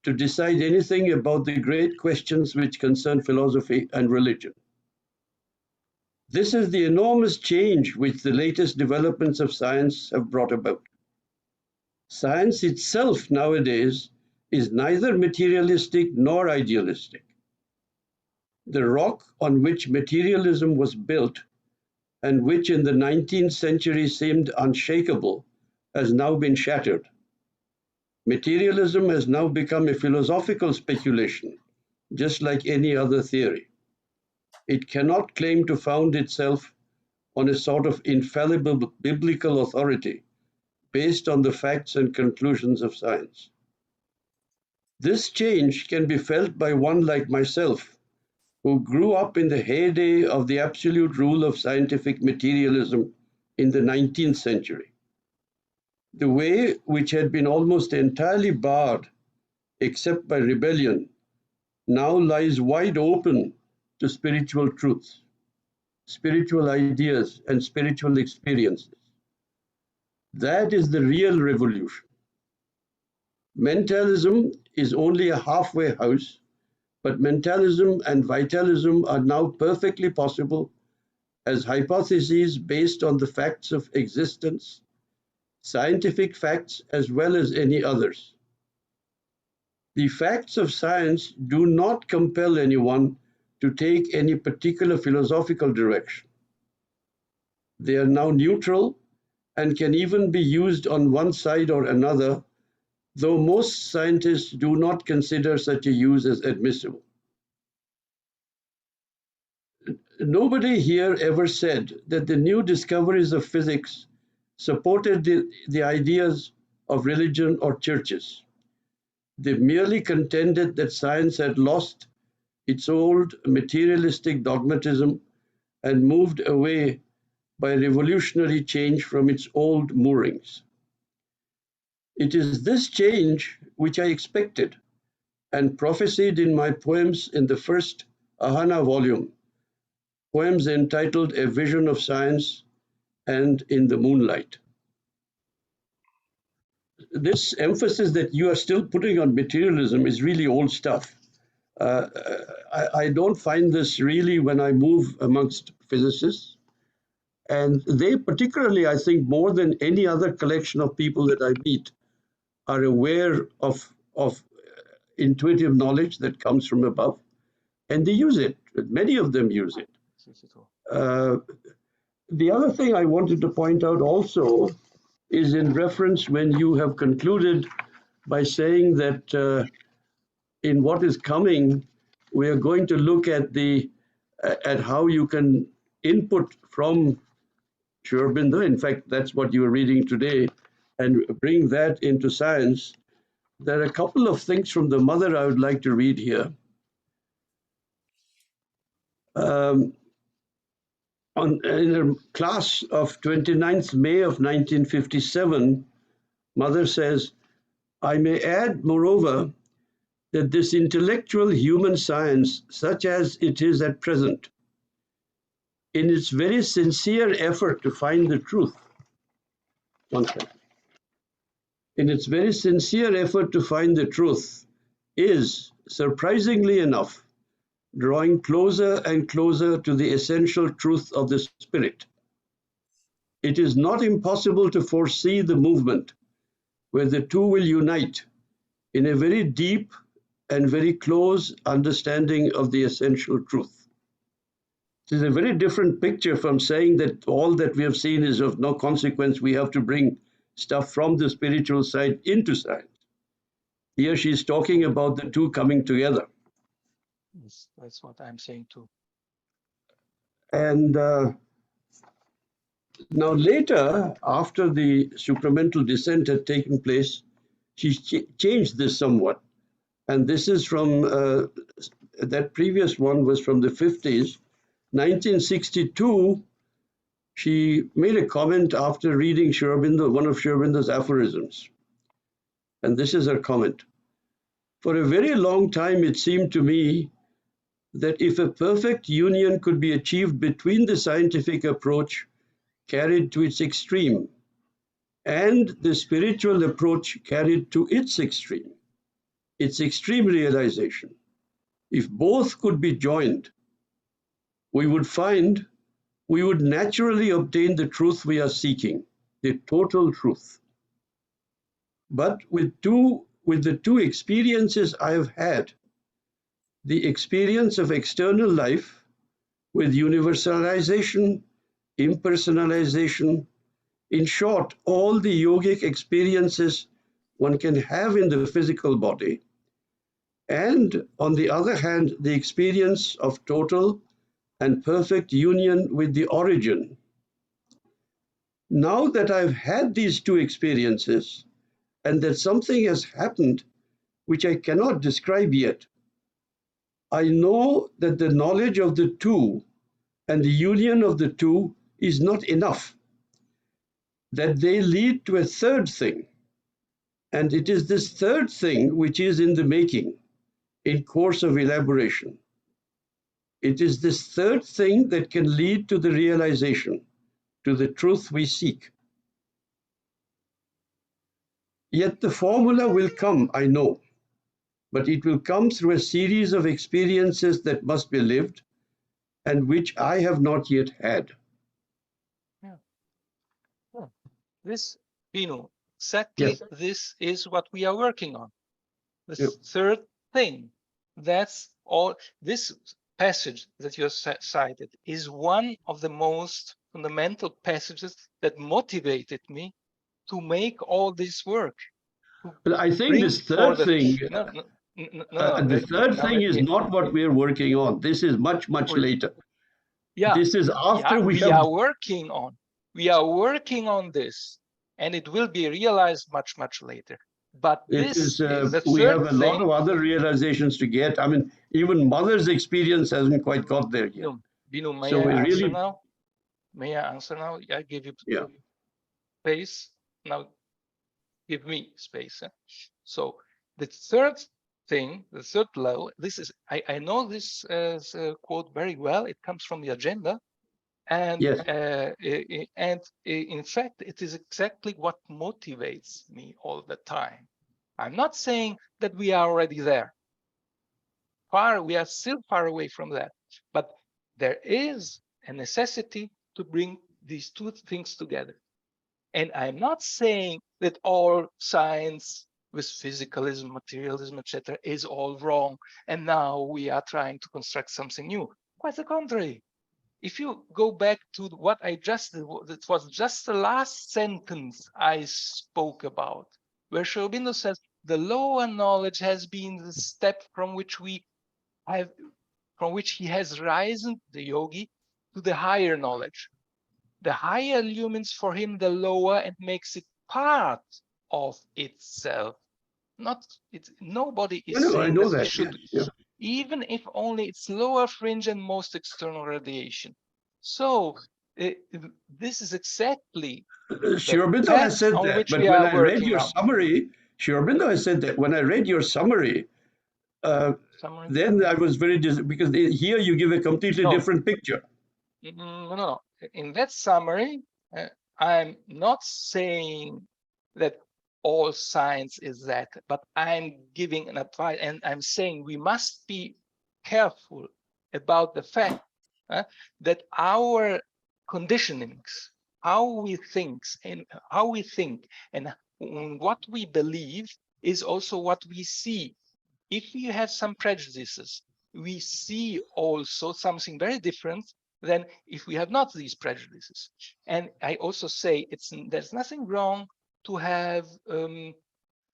to decide anything about the great questions which concern philosophy and religion. This is the enormous change which the latest developments of science have brought about. Science itself nowadays is neither materialistic nor idealistic. The rock on which materialism was built, and which in the 19th century seemed unshakable, has now been shattered. Materialism has now become a philosophical speculation, just like any other theory. It cannot claim to found itself on a sort of infallible biblical authority based on the facts and conclusions of science. This change can be felt by one like myself, who grew up in the heyday of the absolute rule of scientific materialism in the 19th century. The way which had been almost entirely barred, except by rebellion, now lies wide open to spiritual truths, spiritual ideas, and spiritual experiences. That is the real revolution. Mentalism is only a halfway house, but mentalism and vitalism are now perfectly possible as hypotheses based on the facts of existence, scientific facts as well as any others. The facts of science do not compel anyone to take any particular philosophical direction. They are now neutral and can even be used on one side or another, though most scientists do not consider such a use as admissible. Nobody here ever said that the new discoveries of physics supported the ideas of religion or churches. They merely contended that science had lost its old materialistic dogmatism and moved away by revolutionary change from its old moorings. It is this change which I expected and prophesied in my poems in the first Ahana volume, poems entitled A Vision of Science and In the Moonlight. This emphasis that you are still putting on materialism is really old stuff. I don't find this really when I move amongst physicists. And they particularly, I think, more than any other collection of people that I meet, are aware of intuitive knowledge that comes from above. And they use it. Many of them use it. The other thing I wanted to point out also is in reference when you have concluded by saying that in what is coming, we are going to look at at how you can input from Sri Aurobindo. In fact, that's what you were reading today, and bring that into science. There are a couple of things from the mother I would like to read here. In a class of 29th May of 1957, mother says, I may add, moreover, that this intellectual human science, such as it is at present, in its very sincere effort to find the truth, in its very sincere effort to find the truth, is, surprisingly enough, drawing closer and closer to the essential truth of the spirit. It is not impossible to foresee the movement where the two will unite in a very deep and very close understanding of the essential truth. It is a very different picture from saying that all that we have seen is of no consequence. We have to bring stuff from the spiritual side into science. Here she's talking about the two coming together. Yes, that's what I'm saying too. And now later, after the supramental descent had taken place, she changed this somewhat. And this is from, that previous one was from the 50s. 1962, she made a comment after reading Sri Aurobindo, one of Sri Aurobindo's aphorisms. And this is her comment. For a very long time, it seemed to me that if a perfect union could be achieved between the scientific approach carried to its extreme and the spiritual approach carried to its extreme realization, if both could be joined, we would naturally obtain the truth we are seeking, the total truth. But with the two experiences I have had, the experience of external life with universalization, impersonalization, in short, all the yogic experiences one can have in the physical body, and on the other hand, the experience of total and perfect union with the origin. Now that I've had these two experiences and that something has happened which I cannot describe yet, I know that the knowledge of the two and the union of the two is not enough, that they lead to a third thing. And it is this third thing which is in the making, in course of elaboration. It is this third thing that can lead to the realization, to the truth we seek. Yet the formula will come, I know, but it will come through a series of experiences that must be lived and which I have not yet had. Yeah. This, Binu, exactly Yes. This is what we are working on. The Yep. third thing. That's all. This passage that you cited is one of the most fundamental passages that motivated me to make all this work. Well, I think this third thing, the third thing is not what we're working on. This is much, much later. Yeah. This is after we are working on. We are working on this, and it will be realized much, much later. But It this, is, the we have third a lot thing, of other realizations to get. I mean, even mother's experience hasn't quite got there yet. Binu, may So I we answer really, now? May I answer now? I give you yeah. space. Now give me space. So the third thing, the third level, this is, I know this quote very well. It comes from the agenda. And, Yes. In fact, it is exactly what motivates me all the time. I'm not saying that we are already there. We are still far away from that. But there is a necessity to bring these two things together. And I'm not saying that all science with physicalism, materialism, etc., is all wrong. And now we are trying to construct something new. Quite the contrary. If you go back to what I just did, it was just the last sentence I spoke about, where Sri Aurobindo says the lower knowledge has been the step from which he has risen, the yogi, to the higher knowledge. The higher illumines for him the lower and makes it part of itself. Nobody is I saying know that we that. should, Yeah. even if only its lower fringe and most external radiation. So this is exactly Sri the Aurobindo path has said on that, which but we when are I read working your on. summary, Sri Aurobindo has said that when I read your summary, Summary? then I was very because here you give a completely No. different picture. No. In that summary, I'm not saying that all science is that, but I'm giving an advice, and I'm saying we must be careful about the fact that our conditionings, how we think and what we believe is also what we see. If we have some prejudices, we see also something very different than if we have not these prejudices. And I also say there's nothing wrong to have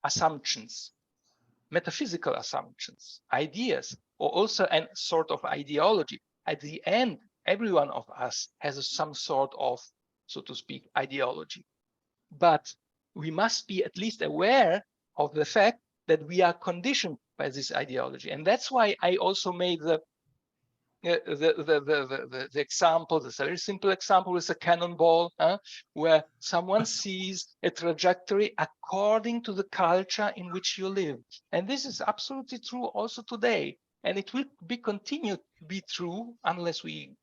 assumptions, metaphysical assumptions, ideas, or also a sort of ideology. At the end, every one of us has some sort of, so to speak, ideology. But we must be at least aware of the fact that we are conditioned by this ideology. And that's why I also made the example, this very simple example with a cannonball, where someone sees a trajectory according to the culture in which you live. And this is absolutely true also today. And it will be continued to be true unless we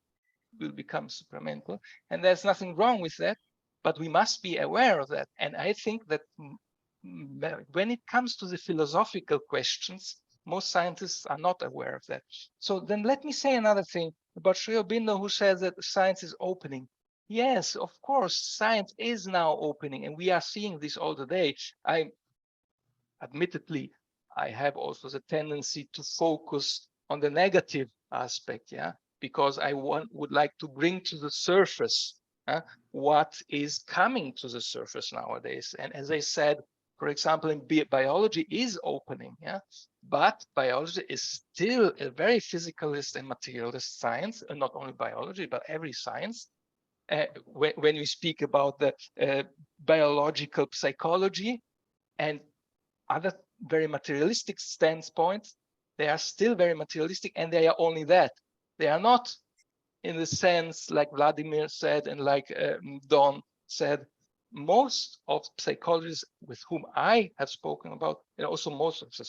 will become supramental. And there's nothing wrong with that, but we must be aware of that. And I think that when it comes to the philosophical questions, most scientists are not aware of that. So then let me say another thing about Sri Aurobindo, who says that science is opening. Yes, of course, science is now opening, and we are seeing this all the day. Admittedly, I have also the tendency to focus on the negative aspect, because I would like to bring to the surface what is coming to the surface nowadays. And as I said, for example, in biology is opening, but biology is still a very physicalist and materialist science, and not only biology, but every science. When we speak about the biological psychology and other very materialistic standpoints, they are still very materialistic, and they are only that. They are not in the sense like Vladimir said and like Don said. Most of psychologists with whom I have spoken about, and also most of the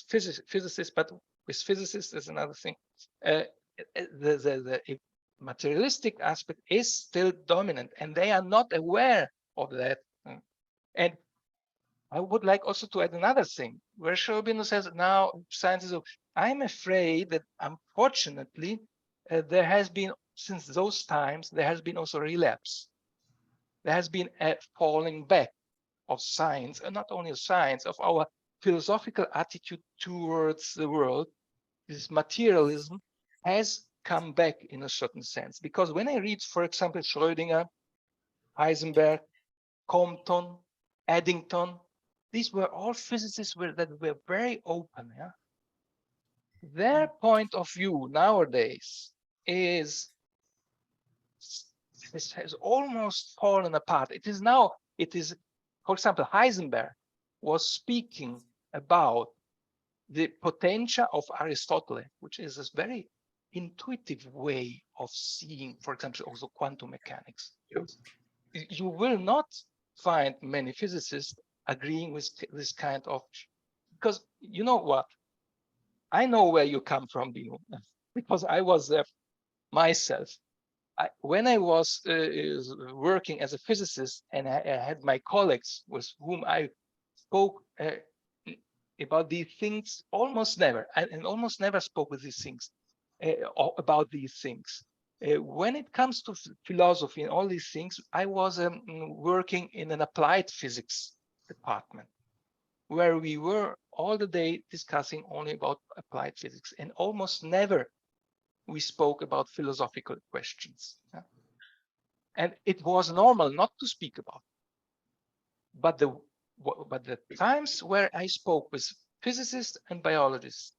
physicists, but with physicists is another thing. The materialistic aspect is still dominant, and they are not aware of that. And I would like also to add another thing, where Sri Aurobindo says now science is. I'm afraid that unfortunately there has been, since those times, there has been also relapse. There has been a falling back of science, and not only of science, of our philosophical attitude towards the world. This materialism has come back in a certain sense, because when I read, for example, Schrödinger, Heisenberg, Compton, Eddington, these were all physicists that were very open. Their point of view nowadays has almost fallen apart. It is, for example, Heisenberg was speaking about the potentia of Aristotle, which is this very intuitive way of seeing, for example, also quantum mechanics. You will not find many physicists agreeing with this kind of, because you know what? I know where you come from, Bino, because I was there myself. When I was working as a physicist, and I had my colleagues with whom I spoke about these things almost never, and almost never spoke with these things, about these things. When it comes to philosophy and all these things, I was working in an applied physics department, where we were all the day discussing only about applied physics, and almost never we spoke about philosophical questions. And it was normal not to speak about. But the times where I spoke with physicists and biologists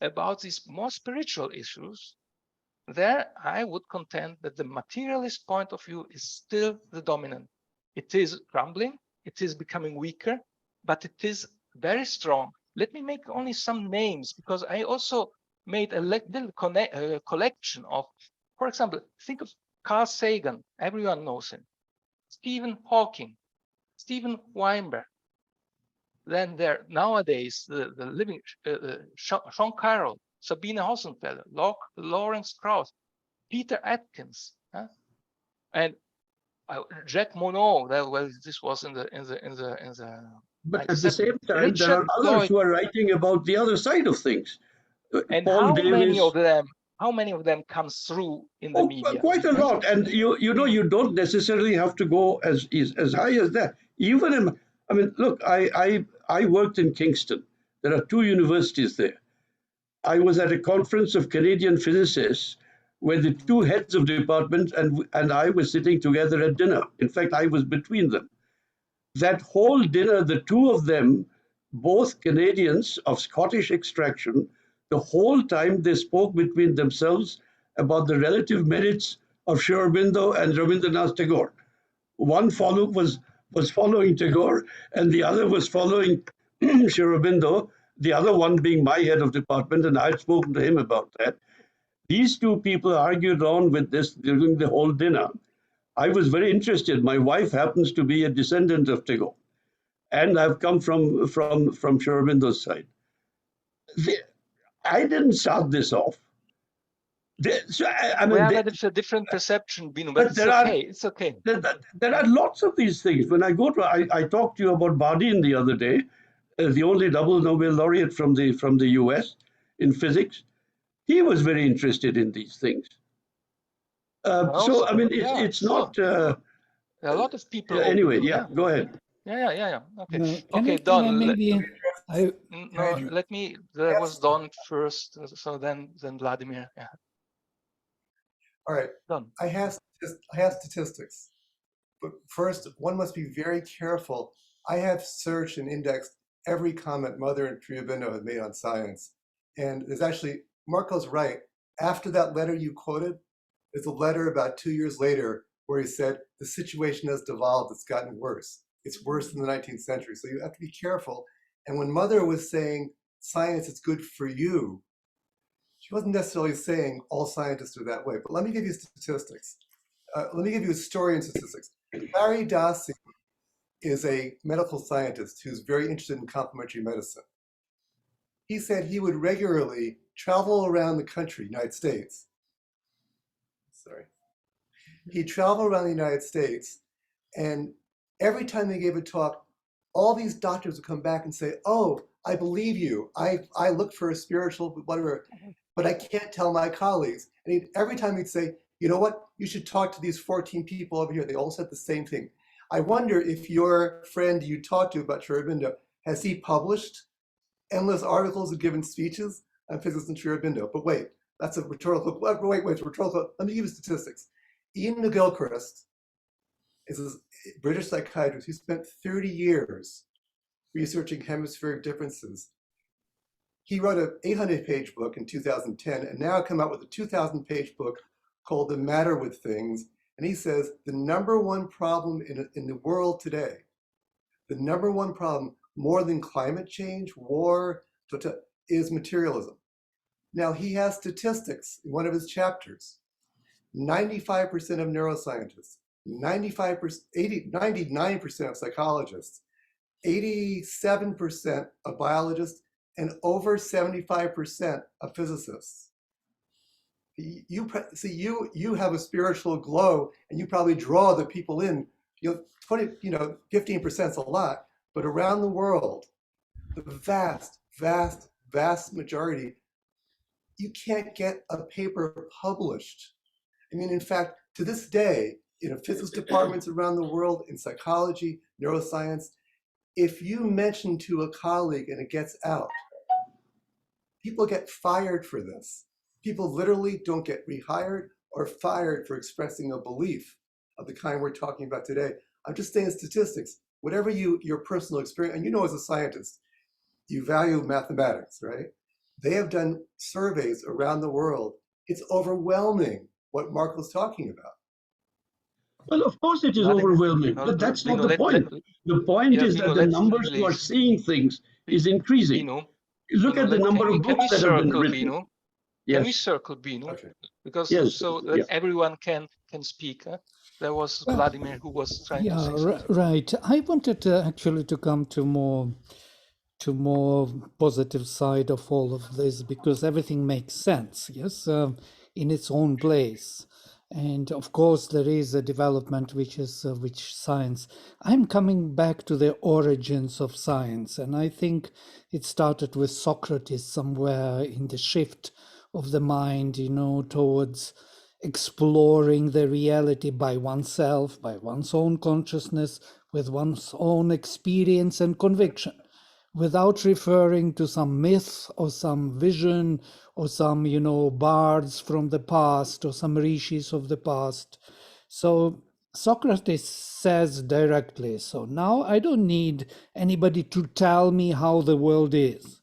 about these more spiritual issues, there I would contend that the materialist point of view is still the dominant. It is crumbling, it is becoming weaker, but it is very strong. Let me make only some names, because I also made a little collection of, for example, think of Carl Sagan, everyone knows him, Stephen Hawking, Steven Weinberg. Then there nowadays the living Sean Carroll, Sabine Hossenfelder, Lawrence Krauss, Peter Atkins, and Jacques Monod. Well, this was in the. But at the same time, there are others who are writing about the other side of things. And Paul how Davies, many of them comes through in the media? Quite a lot. And you know, you don't necessarily have to go as high as that. Even I mean, look, I worked in Kingston. There are 2 universities there. I was at a conference of Canadian physicists where the 2 heads of departments and I was sitting together at dinner. In fact, I was between them. That whole dinner, the 2 of them, both Canadians of Scottish extraction, the whole time they spoke between themselves about the relative merits of Sri Aurobindo and Rabindranath Tagore. One was following Tagore, and the other was following Sri Aurobindo, the other one being my head of department, and I had spoken to him about that. These 2 people argued on with this during the whole dinner. I was very interested. My wife happens to be a descendant of Tagore, and I've come from Sri Aurobindo's side. I didn't start this off. I mean, it's a different perception, Bino, but it's okay. It's okay. There are lots of these things. When I go to, I talked to you about Bardeen the other day, the only double Nobel laureate from the US in physics. He was very interested in these things. So I mean, it's not. There are a lot of people. Anyway, go ahead. Yeah. Okay. Okay, Don. Let me. There was Don first, so then Vladimir. Yeah. All right. Don. I have statistics, but first one must be very careful. I have searched and indexed every comment Mother and Sri Aurobindo have made on science, and there's actually, Marco's right. After that letter you quoted, there's a letter about 2 years later where he said the situation has devolved, it's gotten worse. It's worse than the 19th century, so you have to be careful. And when Mother was saying science is good for you, she wasn't necessarily saying all scientists are that way, but let me give you statistics. Let me give you historian statistics. Barry Dasi is a medical scientist who's very interested in complementary medicine. He said he would regularly travel around the country, United States. He'd travel around the United States, and every time they gave a talk, all these doctors would come back and say, oh, I believe you. I look for a spiritual whatever, but I can't tell my colleagues. And every time he'd say, you know what, you should talk to these 14 people over here. They all said the same thing. I wonder if your friend you talked to about Sri Aurobindo, has he published endless articles and given speeches on physics and Sri Aurobindo? But wait, that's a rhetorical, it's rhetorical. Let me give you statistics. Ian McGilchrist is a British psychiatrist who spent 30 years researching hemispheric differences. He wrote an 800-page book in 2010 and now come out with a 2,000-page book called The Matter with Things. And he says the number one problem in the world today, the number one problem more than climate change, war, is materialism. Now, he has statistics in one of his chapters. 95% of neuroscientists, 99% of psychologists, 87% of biologists, and over 75% of physicists. You have a spiritual glow, and you probably draw the people in. 15% is a lot, but around the world, the vast majority, you can't get a paper published. I mean, in fact, to this day, in physics departments around the world, in psychology, neuroscience, if you mention to a colleague and it gets out, people get fired for this. People literally don't get rehired or fired for expressing a belief of the kind we're talking about today. I'm just saying statistics. Whatever your personal experience, and as a scientist, you value mathematics, right? They have done surveys around the world. It's overwhelming what Mark was talking about. Well, of course it is overwhelming, but that's not the point. The point is that the numbers who are seeing things is increasing. Look at the number of books that have been written. Can we circle Bino? Okay. Because Yes, that everyone can speak. There was Vladimir who was trying to say something. Right. I wanted actually to come to more positive side of all of this, because everything makes sense, yes, in its own place. And of course there is a development which science. I'm coming back to the origins of science, and I think it started with Socrates somewhere in the shift of the mind, towards exploring the reality by oneself, by one's own consciousness, with one's own experience and conviction, without referring to some myth or some vision or some, bards from the past or some rishis of the past. So Socrates says directly, so now I don't need anybody to tell me how the world is.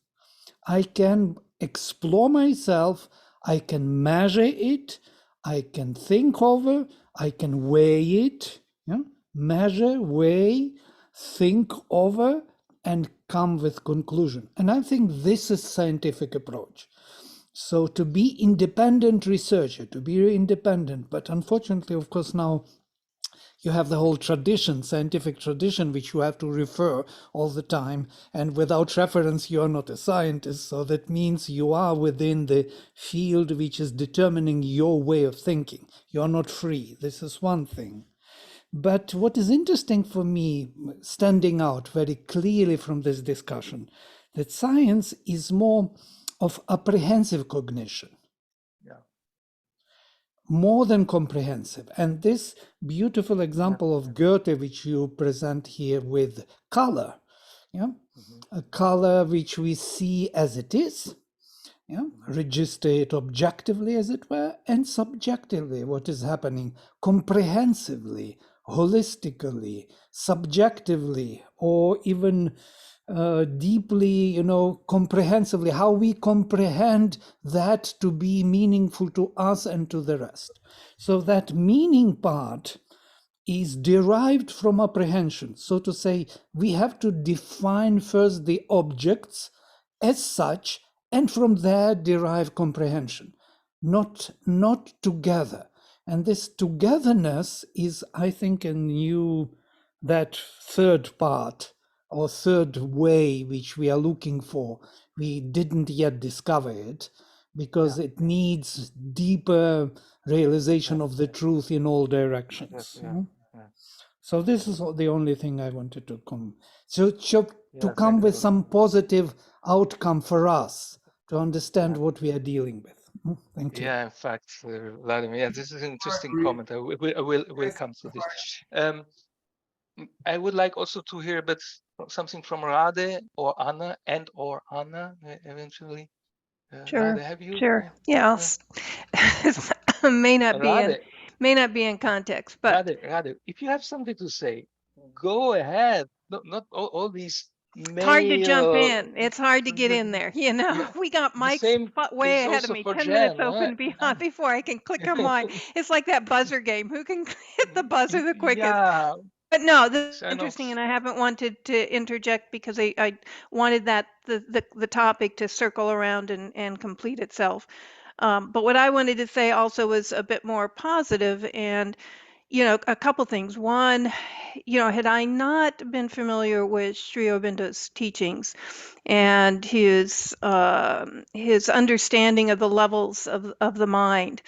I can explore myself, I can measure it, I can think over, I can weigh it, measure, weigh, think over, and come with conclusion. And I think this is scientific approach. So to be independent researcher, to be independent, but unfortunately, of course, now you have the whole tradition, scientific tradition, which you have to refer all the time. And without reference, you are not a scientist. So that means you are within the field which is determining your way of thinking. You are not free. This is one thing. But what is interesting for me, standing out very clearly from this discussion, that science is more of apprehensive cognition. More than comprehensive. And this beautiful example of Goethe, which you present here with color, a color which we see as it is, register it objectively, as it were, and subjectively, what is happening, comprehensively, holistically, subjectively, or even deeply, comprehensively, how we comprehend that to be meaningful to us and to the rest. So that meaning part is derived from apprehension. So to say, we have to define first the objects as such, and from there derive comprehension, not together. And this togetherness is, I think, that third part or third way which we are looking for. We didn't yet discover it because it needs deeper realization of the truth in all directions. So this is the only thing I wanted to come. So to come with some positive outcome for us to understand what we are dealing with. Thank you. Yeah, in fact, Vladimir, this is an interesting comment. I will come to this. I would like also to hear a bit something from Rade or Anna eventually. Sure. Rade, have you? Sure. Yeah. May not be in context, but Rade, if you have something to say, go ahead. Not all these. It's hard to jump in. It's hard to get in there. We got Mike way ahead of me. 10 minutes open before I can click on mine. It's like that buzzer game. Who can hit the buzzer the quickest? Yeah. But no, this is interesting, and I haven't wanted to interject because I wanted that the topic to circle around and complete itself. But what I wanted to say also was a bit more positive, and a couple things. One, had I not been familiar with Sri Aurobindo's teachings and his understanding of the levels of the mind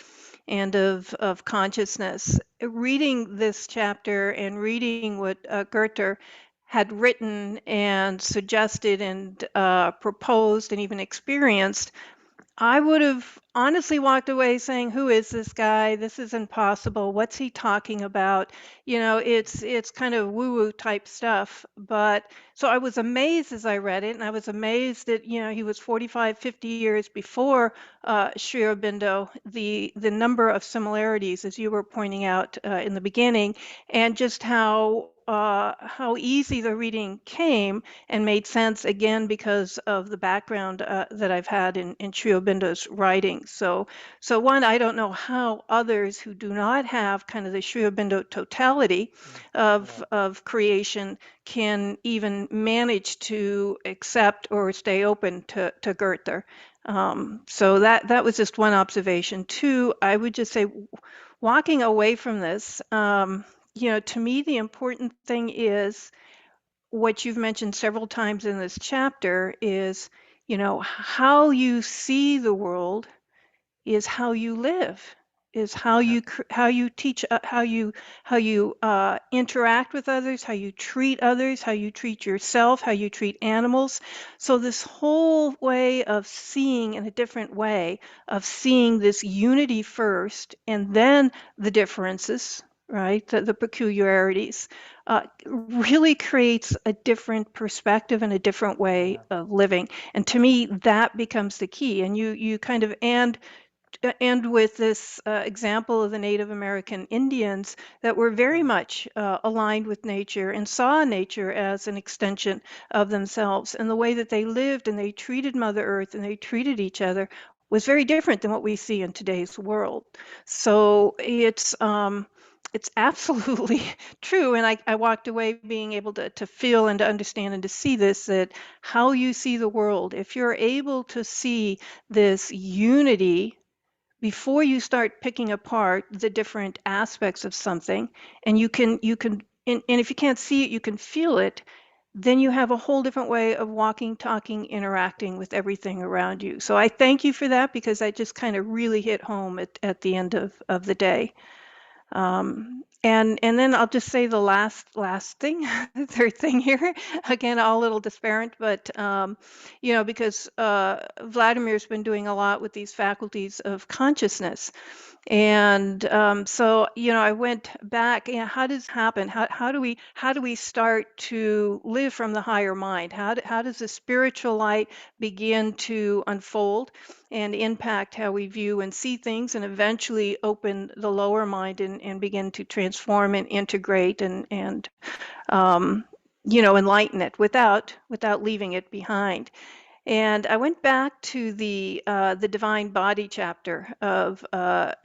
and of consciousness, reading this chapter and reading what Goethe had written and suggested and proposed and even experienced, I would have honestly walked away saying, "Who is this guy? This is impossible. What's he talking about?" It's kind of woo-woo type stuff. But so I was amazed as I read it, and I was amazed that he was 45, 50 years before Sri Aurobindo. The number of similarities, as you were pointing out in the beginning, and just how easy the reading came and made sense again because of the background that I've had in Sri Aurobindo's writing. So one, I don't know how others who do not have kind of the Sri Aurobindo totality of creation can even manage to accept or stay open to Goethe. So that was just one observation. Two, I would just say, walking away from this, to me, the important thing is what you've mentioned several times in this chapter is, how you see the world is how you live, is how you teach, how you interact with others, how you treat others, how you treat yourself, how you treat animals. So this whole way of seeing in a different way, of seeing this unity first and then the differences, right, the peculiarities, really creates a different perspective and a different way of living. And to me, that becomes the key. And you kind of end with this example of the Native American Indians that were very much aligned with nature and saw nature as an extension of themselves. And the way that they lived and they treated Mother Earth and they treated each other was very different than what we see in today's world. So it's absolutely true. And I walked away being able to feel and to understand and to see this, that how you see the world, if you're able to see this unity before you start picking apart the different aspects of something, and you can and if you can't see it, you can feel it, then you have a whole different way of walking, talking, interacting with everything around you. So I thank you for that, because that just kind of really hit home at the end of the day. And then I'll just say the last thing, the third thing here, again, all a little disparate, but because Vladimir's been doing a lot with these faculties of consciousness. And so I went back. How does it happen? How do we start to live from the higher mind? How does the spiritual light begin to unfold and impact how we view and see things, and eventually open the lower mind and begin to transform and integrate and enlighten it without leaving it behind? And I went back to the Divine Body chapter of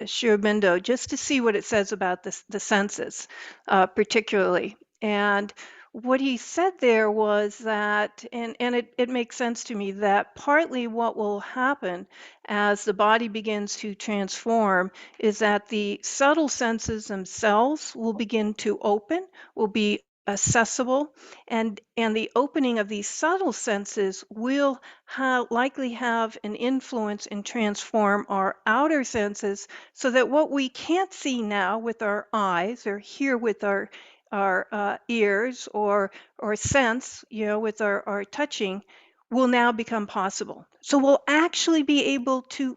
Sri Aurobindo just to see what it says about the senses, particularly. And what he said there was that, and it makes sense to me, that partly what will happen as the body begins to transform is that the subtle senses themselves will begin to open, will be accessible, and the opening of these subtle senses will likely have an influence and transform our outer senses, so that what we can't see now with our eyes or hear with our ears or sense, with our touching, will now become possible. So we'll actually be able to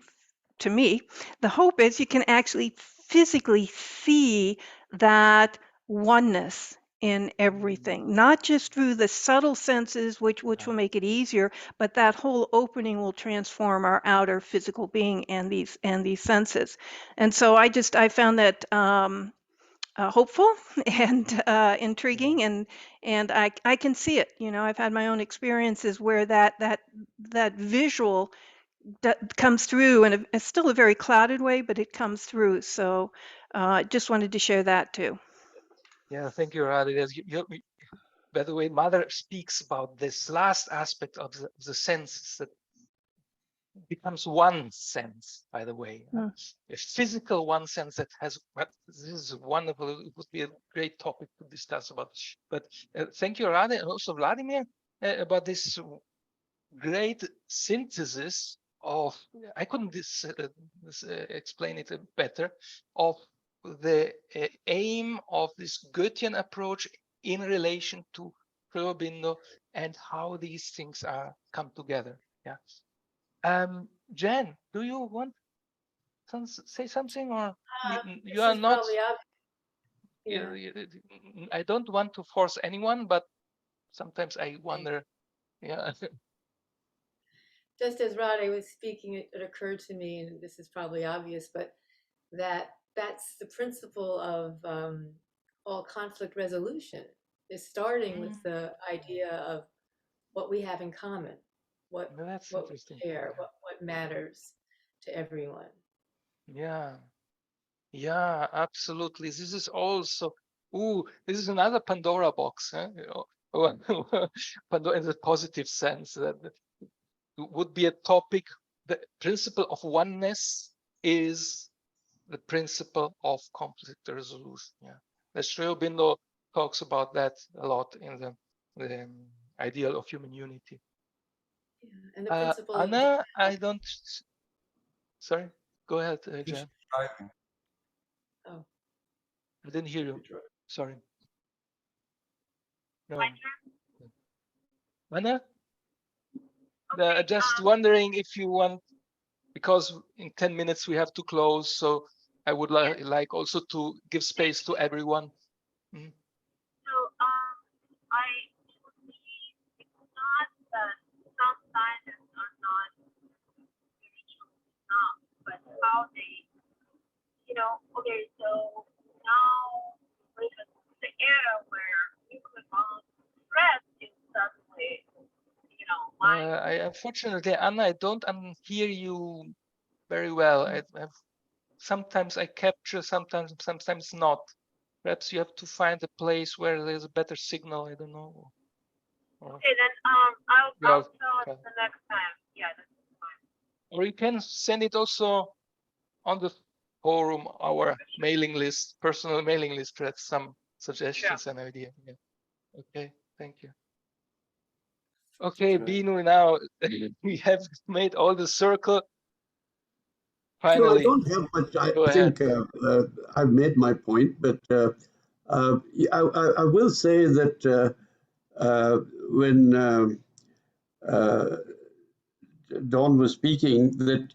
me, the hope is you can actually physically see that oneness in everything, not just through the subtle senses, which will make it easier, but that whole opening will transform our outer physical being and these senses. And so I found that hopeful and intriguing, and I can see it. I've had my own experiences where that visual that comes through, and it's still a very clouded way, but it comes through. So just wanted to share that too. Yeah, thank you, Radha. By the way, Mother speaks about this last aspect of the senses that becomes one sense, by the way. Mm. A physical one sense that has, but this is wonderful. It would be a great topic to discuss about. But thank you, Radha, and also Vladimir, about this great synthesis of, I couldn't explain it better, of the aim of this Goethean approach in relation to Sri Aurobindo and how these things are come together. Yeah. Jen, do you want to say something, or you are not? I don't want to force anyone, but sometimes I wonder. Yeah. Just as Radha was speaking, it occurred to me, and this is probably obvious, but that's the principle of all conflict resolution, is starting with the idea of what we have in common, what we share, what matters to everyone. Yeah, yeah, absolutely. This is also, this is another Pandora box, huh? Pandora in the positive sense, that would be a topic. The principle of oneness is the principle of conflict resolution. Yeah, the Sri Aurobindo talks about that a lot in the ideal of human unity. Yeah. And the principle Anna, I don't. Sorry, go ahead, Jen. Oh, I didn't hear you. Sorry. No. Anna? Just wondering if you want, because in 10 minutes we have to close, so I would like also to give space to everyone. Mm. So I believe it's not that some scientists are not spiritual enough, but how they, okay, so now we live in the era where nuclear bomb threat is suddenly, Unfortunately, Anna, I don't hear you very well. Sometimes I capture, sometimes not. Perhaps you have to find a place where there's a better signal. I don't know. Okay, then I'll tell it the next time. Yeah, that's fine. Or you can send it also on the forum, our mailing list, personal mailing list. Perhaps some suggestions and idea. Yeah. Okay, thank you. Okay, Binu, now we have made all the circle. Finally. No, I don't have much. I think I've made my point, but I will say that when Dawn was speaking, that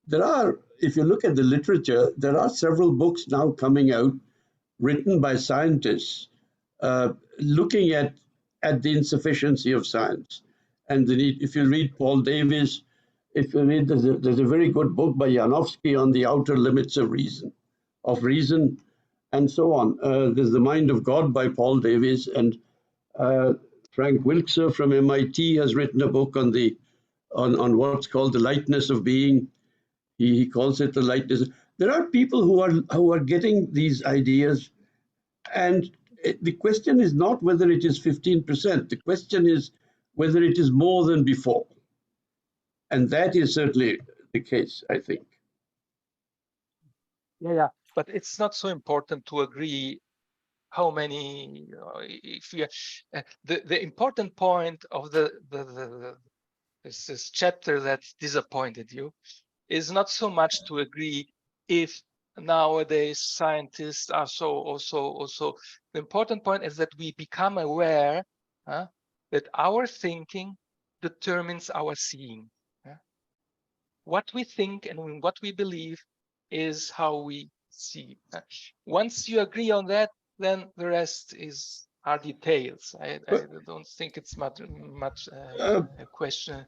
there are, if you look at the literature, there are several books now coming out written by scientists looking at the insufficiency of science and the need. If you read Paul Davies, if you read, there's a very good book by Janowski on the outer limits of reason, and so on. There's The Mind of God by Paul Davies, and Frank Wilczek from MIT has written a book on what's called the lightness of being. He calls it the lightness. There are people who are getting these ideas, and the question is not whether it is 15%. The question is whether it is more than before. And that is certainly the case, I think. Yeah, but it's not so important to agree how many. If you, the important point of this chapter that disappointed you is not so much to agree if nowadays scientists are so also. The important point is that we become aware that our thinking determines our seeing. What we think and what we believe is how we see. Once you agree on that, then the rest are details. I don't think it's much a question.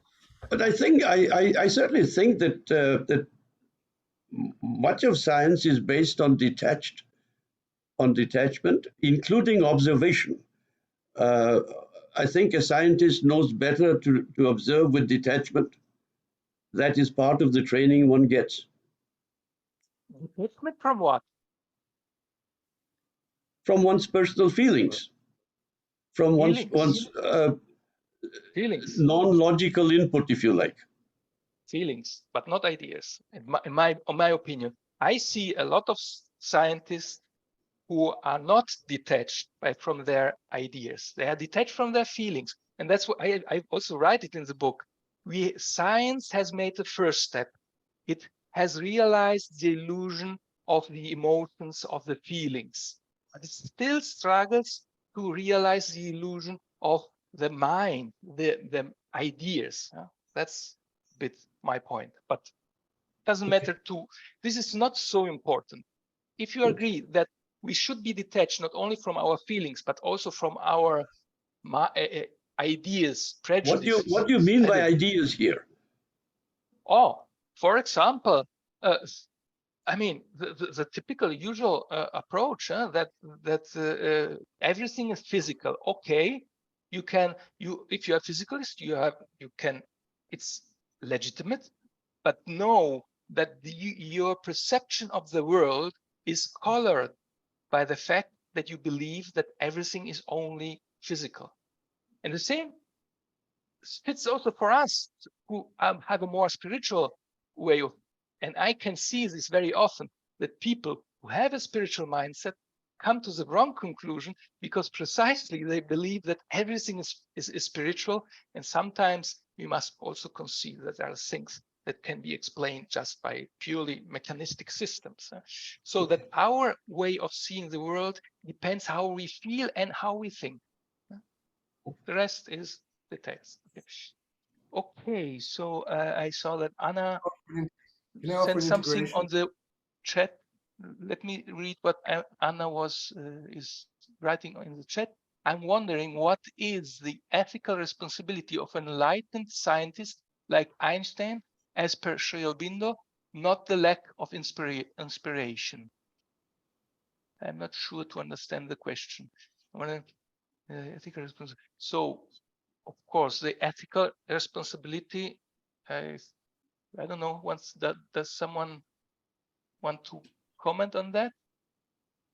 But I think I certainly think that that much of science is based on detachment, including observation. I think a scientist knows better to observe with detachment. That is part of the training one gets. Detachment from what? from one's personal feelings, from one's Feelings. non-logical input, if you like. Feelings, but not ideas. In my opinion, I see a lot of scientists who are not detached from their ideas. They are detached from their feelings. And that's what I also write it in the book. Science has made the first step. It has realized the illusion of the emotions, of the feelings. But it still struggles to realize the illusion of the mind, the ideas. That's a bit my point. But it doesn't matter this is not so important. If you agree that we should be detached not only from our feelings, but also from our ideas, prejudices. What do you mean by ideas here? Oh, for example, I mean, the typical usual approach that everything is physical. Okay, if you are a physicalist, it's legitimate, but know that your perception of the world is colored by the fact that you believe that everything is only physical. And the same fits also for us who have a more spiritual way of, and I can see this very often, that people who have a spiritual mindset come to the wrong conclusion because precisely they believe that everything is spiritual. And sometimes we must also concede that there are things that can be explained just by purely mechanistic systems. So that our way of seeing the world depends how we feel and how we think. The rest is the text. Okay, so I saw that Anna sent something on the chat. Let me read what Anna is writing in the chat. I'm wondering, what is the ethical responsibility of an enlightened scientist like Einstein, as per Sri Aurobindo, not the lack of inspiration? I'm not sure to understand the question. Ethical responsibility. So, of course, the ethical responsibility, I don't know, does someone want to comment on that?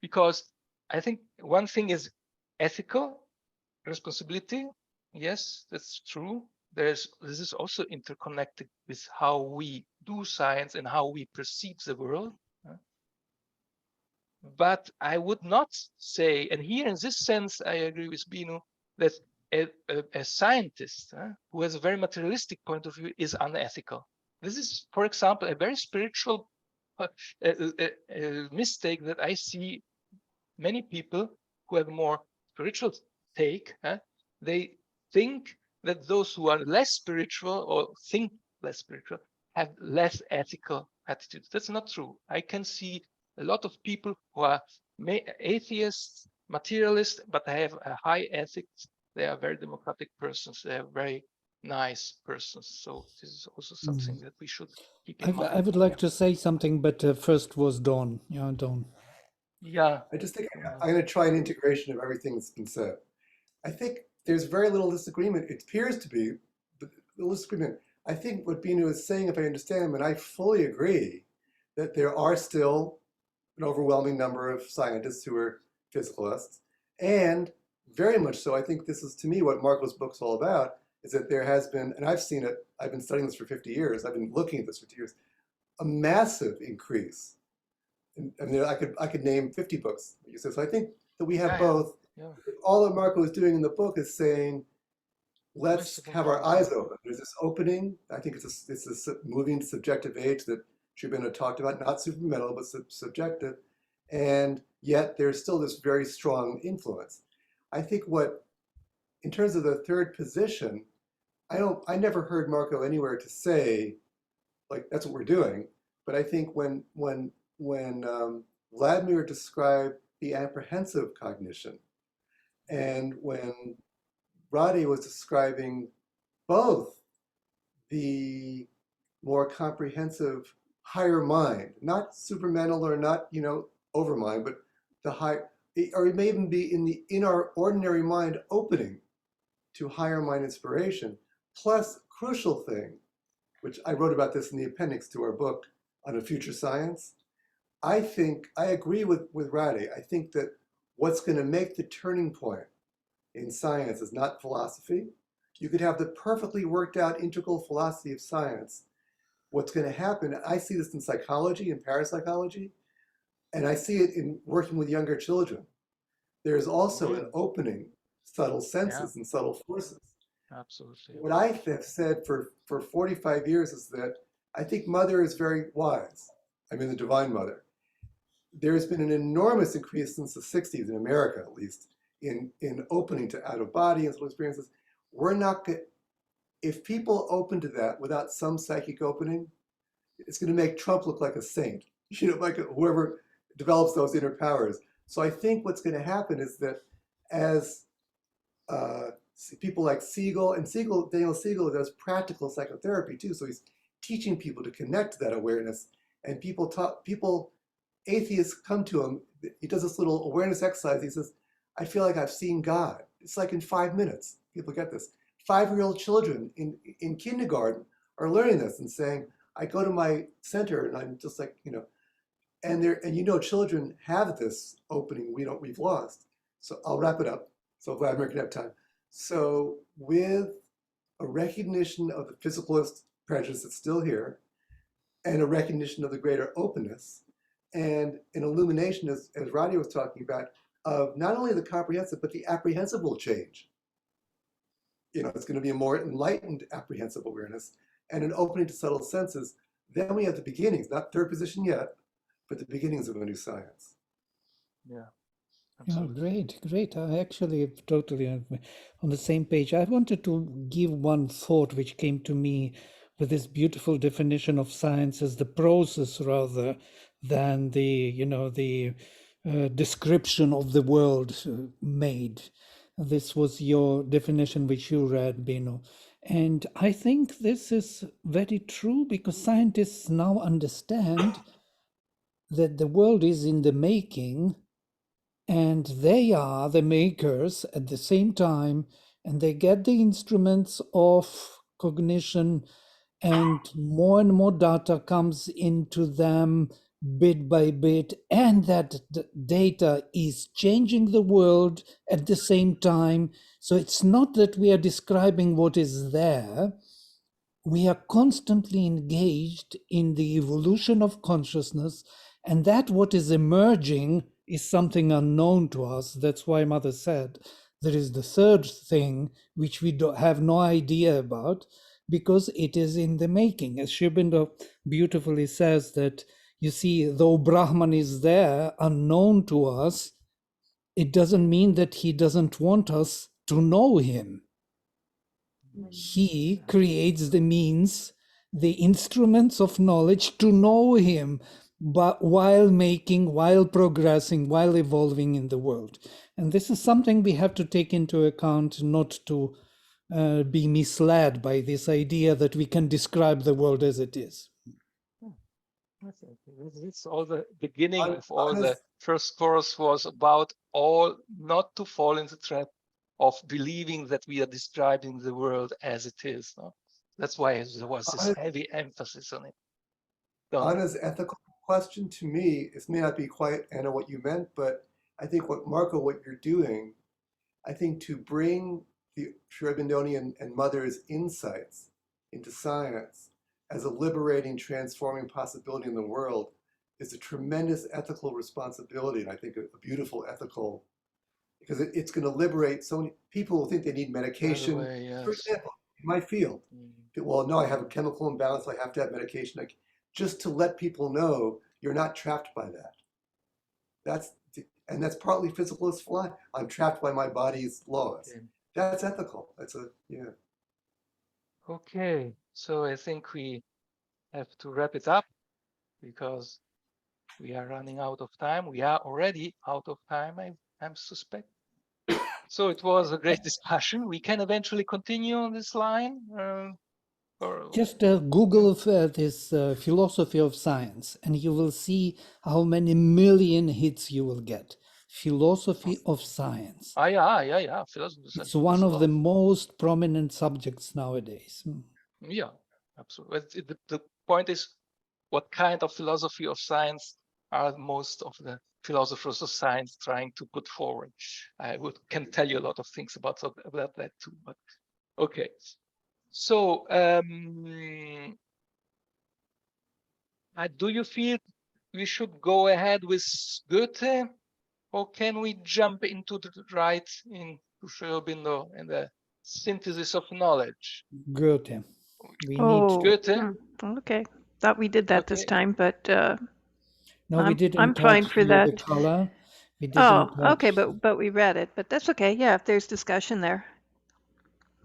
Because I think one thing is ethical responsibility. Yes, that's true. This is also interconnected with how we do science and how we perceive the world. But I would not say, and here in this sense, I agree with Binu, that a scientist who has a very materialistic point of view is unethical. This is, for example, a very spiritual mistake that I see many people who have a more spiritual take. They think that those who are less spiritual or think less spiritual have less ethical attitudes. That's not true. I can see a lot of people who are atheists, materialists, but they have a high ethics. They are very democratic persons. They are very nice persons. So this is also something that we should keep in mind. I would like to say something, but first was Dawn. Yeah, Dawn. Yeah. I just think I'm going to try an integration of everything that's been said. I think there's very little disagreement. It appears to be little disagreement. I think what Binu is saying, if I understand him, and I fully agree, that there are still an overwhelming number of scientists who are physicalists, and very much so, I think this is, to me, what Marco's book's all about, is that there has been, and I've seen it, I've been studying this for 50 years, I've been looking at this for 50 years, a massive increase. I mean, I could name 50 books. So I think that we have both. Yeah. All that Marco is doing in the book is saying, let's have our eyes open. There's this opening. I think it's a moving subjective age that Sri Aurobindo talked about, not supramental, but subjective. And yet there's still this very strong influence. I think in terms of the third position, I never heard Marco anywhere to say, like, that's what we're doing. But I think when Vladimir described the apprehensive cognition, and when Rade was describing both the more comprehensive higher mind, not supramental or not, overmind, but the high, or it may even be in our ordinary mind opening to higher mind inspiration, plus crucial thing, which I wrote about this in the appendix to our book on a future science. I think I agree with Rade. I think that what's going to make the turning point in science is not philosophy. You could have the perfectly worked out integral philosophy of science. What's going to happen, I see this in psychology and parapsychology, and I see it in working with younger children. There's also an opening, subtle senses and subtle forces. Absolutely. What I have said for 45 years is that I think Mother is very wise. I mean, the Divine Mother. There's been an enormous increase since the 60s, in America at least, in opening to out-of-body and subtle experiences. We're not good. If people open to that without some psychic opening, it's going to make Trump look like a saint, you know, like whoever develops those inner powers. So I think what's going to happen is that as people like Siegel, and Daniel Siegel does practical psychotherapy too, so he's teaching people to connect to that awareness. And atheists come to him, he does this little awareness exercise, he says, I feel like I've seen God. It's like in 5 minutes, people get this. 5-year-old children in kindergarten are learning this and saying, I go to my center and I'm just like, you know, and you know, children have this opening we've lost. So I'll wrap it up. So Vladimir can have time. So with a recognition of the physicalist prejudice that's still here, and a recognition of the greater openness, and an illumination, as Roddy was talking about, of not only the comprehensive, but the apprehensible change. You know, it's going to be a more enlightened apprehensive awareness and an opening to subtle senses. Then we have the beginnings, not third position yet, but the beginnings of a new science. Yeah. Yeah, great. I actually totally on the same page. I wanted to give one thought which came to me with this beautiful definition of science as the process rather than the description of the world made. This was your definition which you read, Bino. And I think this is very true because scientists now understand that the world is in the making and they are the makers at the same time, and they get the instruments of cognition, and more data comes into them bit by bit, and that data is changing the world at the same time. So it's not that we are describing what is there. We are constantly engaged in the evolution of consciousness, and that what is emerging is something unknown to us. That's why Mother said there is the third thing which we have no idea about, because it is in the making. As Sri Aurobindo beautifully says that, you see, though Brahman is there, unknown to us, it doesn't mean that he doesn't want us to know him. He creates the means, the instruments of knowledge to know him, but while progressing, while evolving in the world. And this is something we have to take into account, not to be misled by this idea that we can describe the world as it is. It's all the beginning of all the first chorus was about all not to fall into the trap of believing that we are describing the world as it is. No? That's why there was this heavy emphasis on it. Anna's ethical question to me, this may not be quite, Anna, what you meant, but I think what you're doing, I think to bring the Sri Aurobindonian and Mother's insights into science as a liberating, transforming possibility in the world is a tremendous ethical responsibility, and I think a beautiful ethical, because it's going to liberate so many people who think they need medication. Yes. For example, in my field, well, no, I have a chemical imbalance, I have to have medication. Just to let people know you're not trapped by that. That's partly physicalist fly. I'm trapped by my body's laws. Okay. That's ethical. Okay, so I think we have to wrap it up because we are running out of time. We are already out of time, I'm suspect. So it was a great discussion. We can eventually continue on this line. Just Google this philosophy of science, and you will see how many million hits you will get. Philosophy of science. Yeah. Philosophy. It's one of the most prominent subjects nowadays. Yeah, absolutely. The point is, what kind of philosophy of science are most of the philosophers of science trying to put forward. I can tell you a lot of things about that too, but okay. So do you feel we should go ahead with Goethe, or can we jump into the right into Sri Aurobindo and the synthesis of knowledge? Goethe. We need Oh, Goethe? okay. Thought we did that this Okay. time, but no, we didn't I'm fine touch for the that. color. We didn't Oh, touch. okay, but we read it. But that's okay. Yeah, if there's discussion there,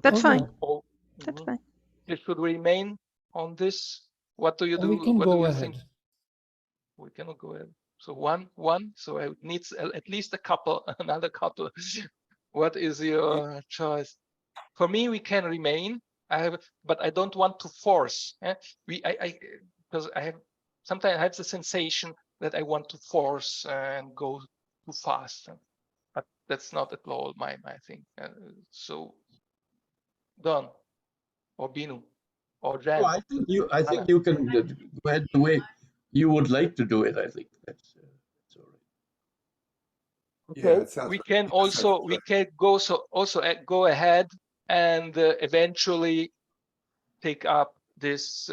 that's Oh, fine. yeah. Oh, That's mhm. fine. It should remain on this. What do you do? We can What do go you ahead. think? We cannot go ahead. So one. So I would need at least a couple, another couple. What is your choice? For me, we can remain. But I don't want to force. Because sometimes I have the sensation that I want to force and go too fast. But that's not at all my thing. So, Don or Binu or Jan. I think you Anna. can go ahead the way you would like to do it. I think that's all right. Yeah, Okay, it sounds we right. can It sounds also right. go ahead and eventually take up this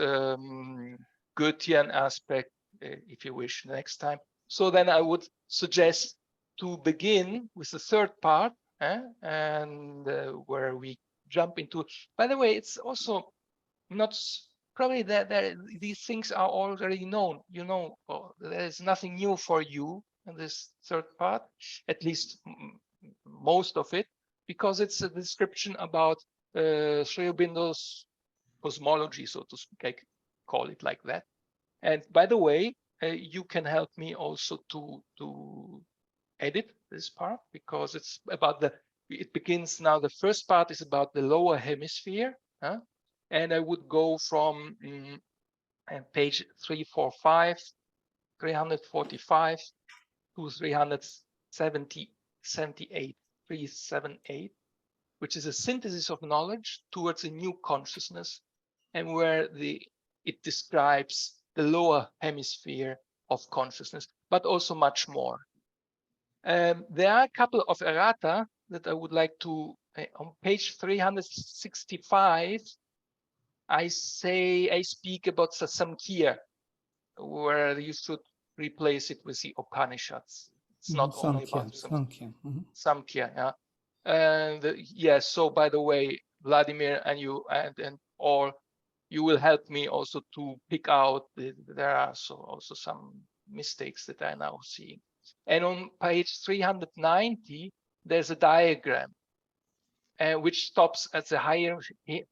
Goethean aspect, if you wish, next time. So then I would suggest to begin with the third part, and where we jump into. By the way, it's also not probably that these things are already known. You know, there is nothing new for you in this third part, at least most of it, because it's a description about Sri Aurobindo's cosmology, so to speak. I call it like that. And by the way, you can help me also to edit this part, because it's about it begins now. The first part is about the lower hemisphere, and I would go from page 345, 345 to 378, which is a synthesis of knowledge towards a new consciousness, and where it describes the lower hemisphere of consciousness, but also much more. There are a couple of errata that I would like to, on page 365, I speak about Samkhya, where you should replace it with the Upanishads. It's not only about Samkhya. Samkhya, yeah. And yes, so by the way, Vladimir and you and all, you will help me also to pick out, there are also some mistakes that I now see. And on page 390, there's a diagram which stops at the higher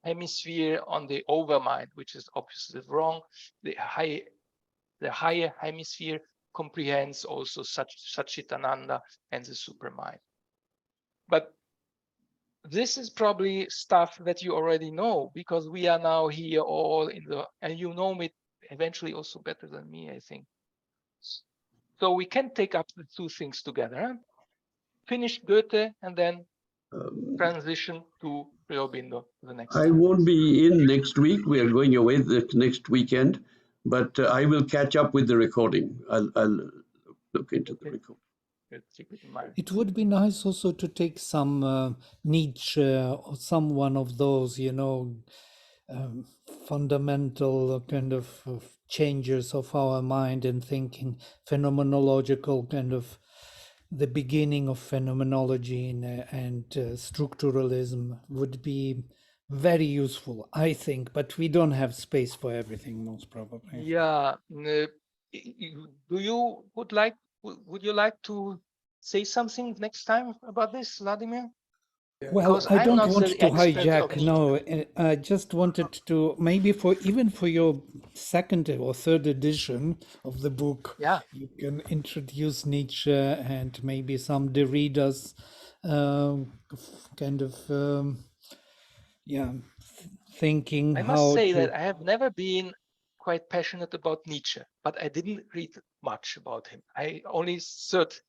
hemisphere on the overmind, which is obviously wrong. The higher hemisphere comprehends also Satchitananda and the supermind. But this is probably stuff that you already know, because we are now here all and you know me eventually also better than me, I think. So we can take up the two things together, finish Goethe, and then transition to Sri Aurobindo the next I time. won't be in next week. We are going away the next weekend, but I will catch up with the recording. I'll look into the recording. Keep it in mind. It would be nice also to take some Nietzsche or some one of those, fundamental kind of changes of our mind and thinking, phenomenological kind of the beginning of phenomenology and structuralism would be very useful, I think, but we don't have space for everything, most probably. Yeah. Would you like to say something next time about this, Vladimir? Well, Because I I'm don't not want the to expert of hijack. Nietzsche. No, I just wanted to maybe for your second or third edition of the book, Yeah. you can introduce Nietzsche and maybe some Derrida's kind of thinking I must how say to. that I have never been quite passionate about Nietzsche, but I didn't read much about him. I only searched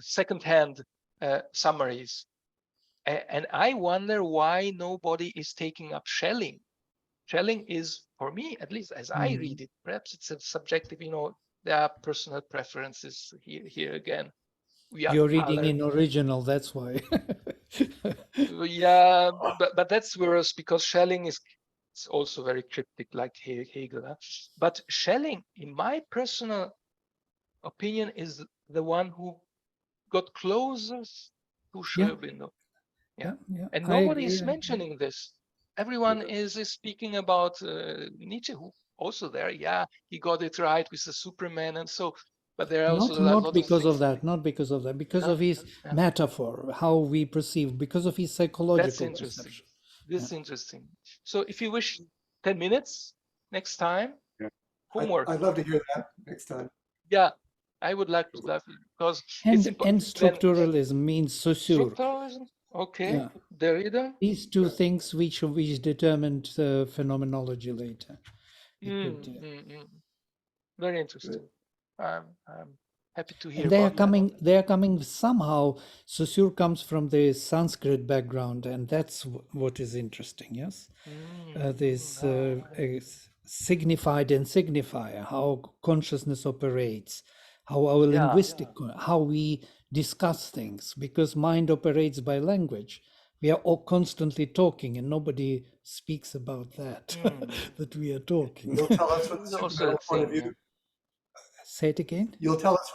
second-hand summaries. And I wonder why nobody is taking up Schelling. Schelling is, for me, at least as I read it, perhaps it's a subjective, there are personal preferences here again. We are You're reading other. in original, that's why. Yeah, but that's worse because Schelling is it's also very cryptic like Hegel. Huh? But Schelling, in my personal opinion, is the one who got closest to Yeah. Schöbin. Yeah. Yeah, And I nobody agree. is mentioning this. Everyone is speaking about Nietzsche, who also there. Yeah, he got it right with the Superman and so. But there are also a lot Not of because things. of that, not because of that, because Yeah, of his yeah. metaphor, how we perceive, because of his That's psychological interesting. perception. This is interesting. So if you wish 10 minutes next time, Yeah. homework. I'd love to hear that next time. Yeah, I would like to love it because And it's important. structuralism means Saussure. Structuralism, okay. Yeah. Derrida. These two things which determined phenomenology later. Very interesting. I'm happy to hear And they are about that. they are coming somehow. Saussure comes from the Sanskrit background, and that's what is interesting. Yes, this signified and signifier, how consciousness operates, how our linguistic, how we discuss things, because mind operates by language. We are all constantly talking, and nobody speaks about that. That we are talking. You'll tell us from the It's also supramental a point of thing, view. Say it again. You'll tell us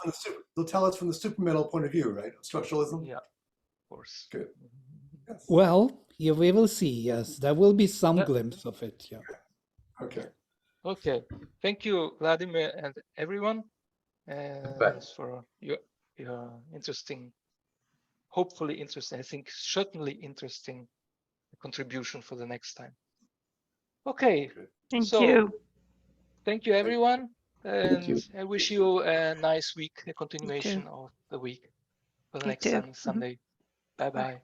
from the supramental point of view, right? Of structuralism. Yeah, of course. Good. Yes. Well, yeah, we will see. Yes, there will be some glimpse of it. Yeah. Okay. Okay. Thank you, Vladimir, and everyone, for your interesting, hopefully interesting, I think certainly interesting contribution for the next time. Okay. Thank you. Thank you, everyone. Thank you. And I wish you a nice week, a continuation of the week for the You next too. Sunday. Bye-bye.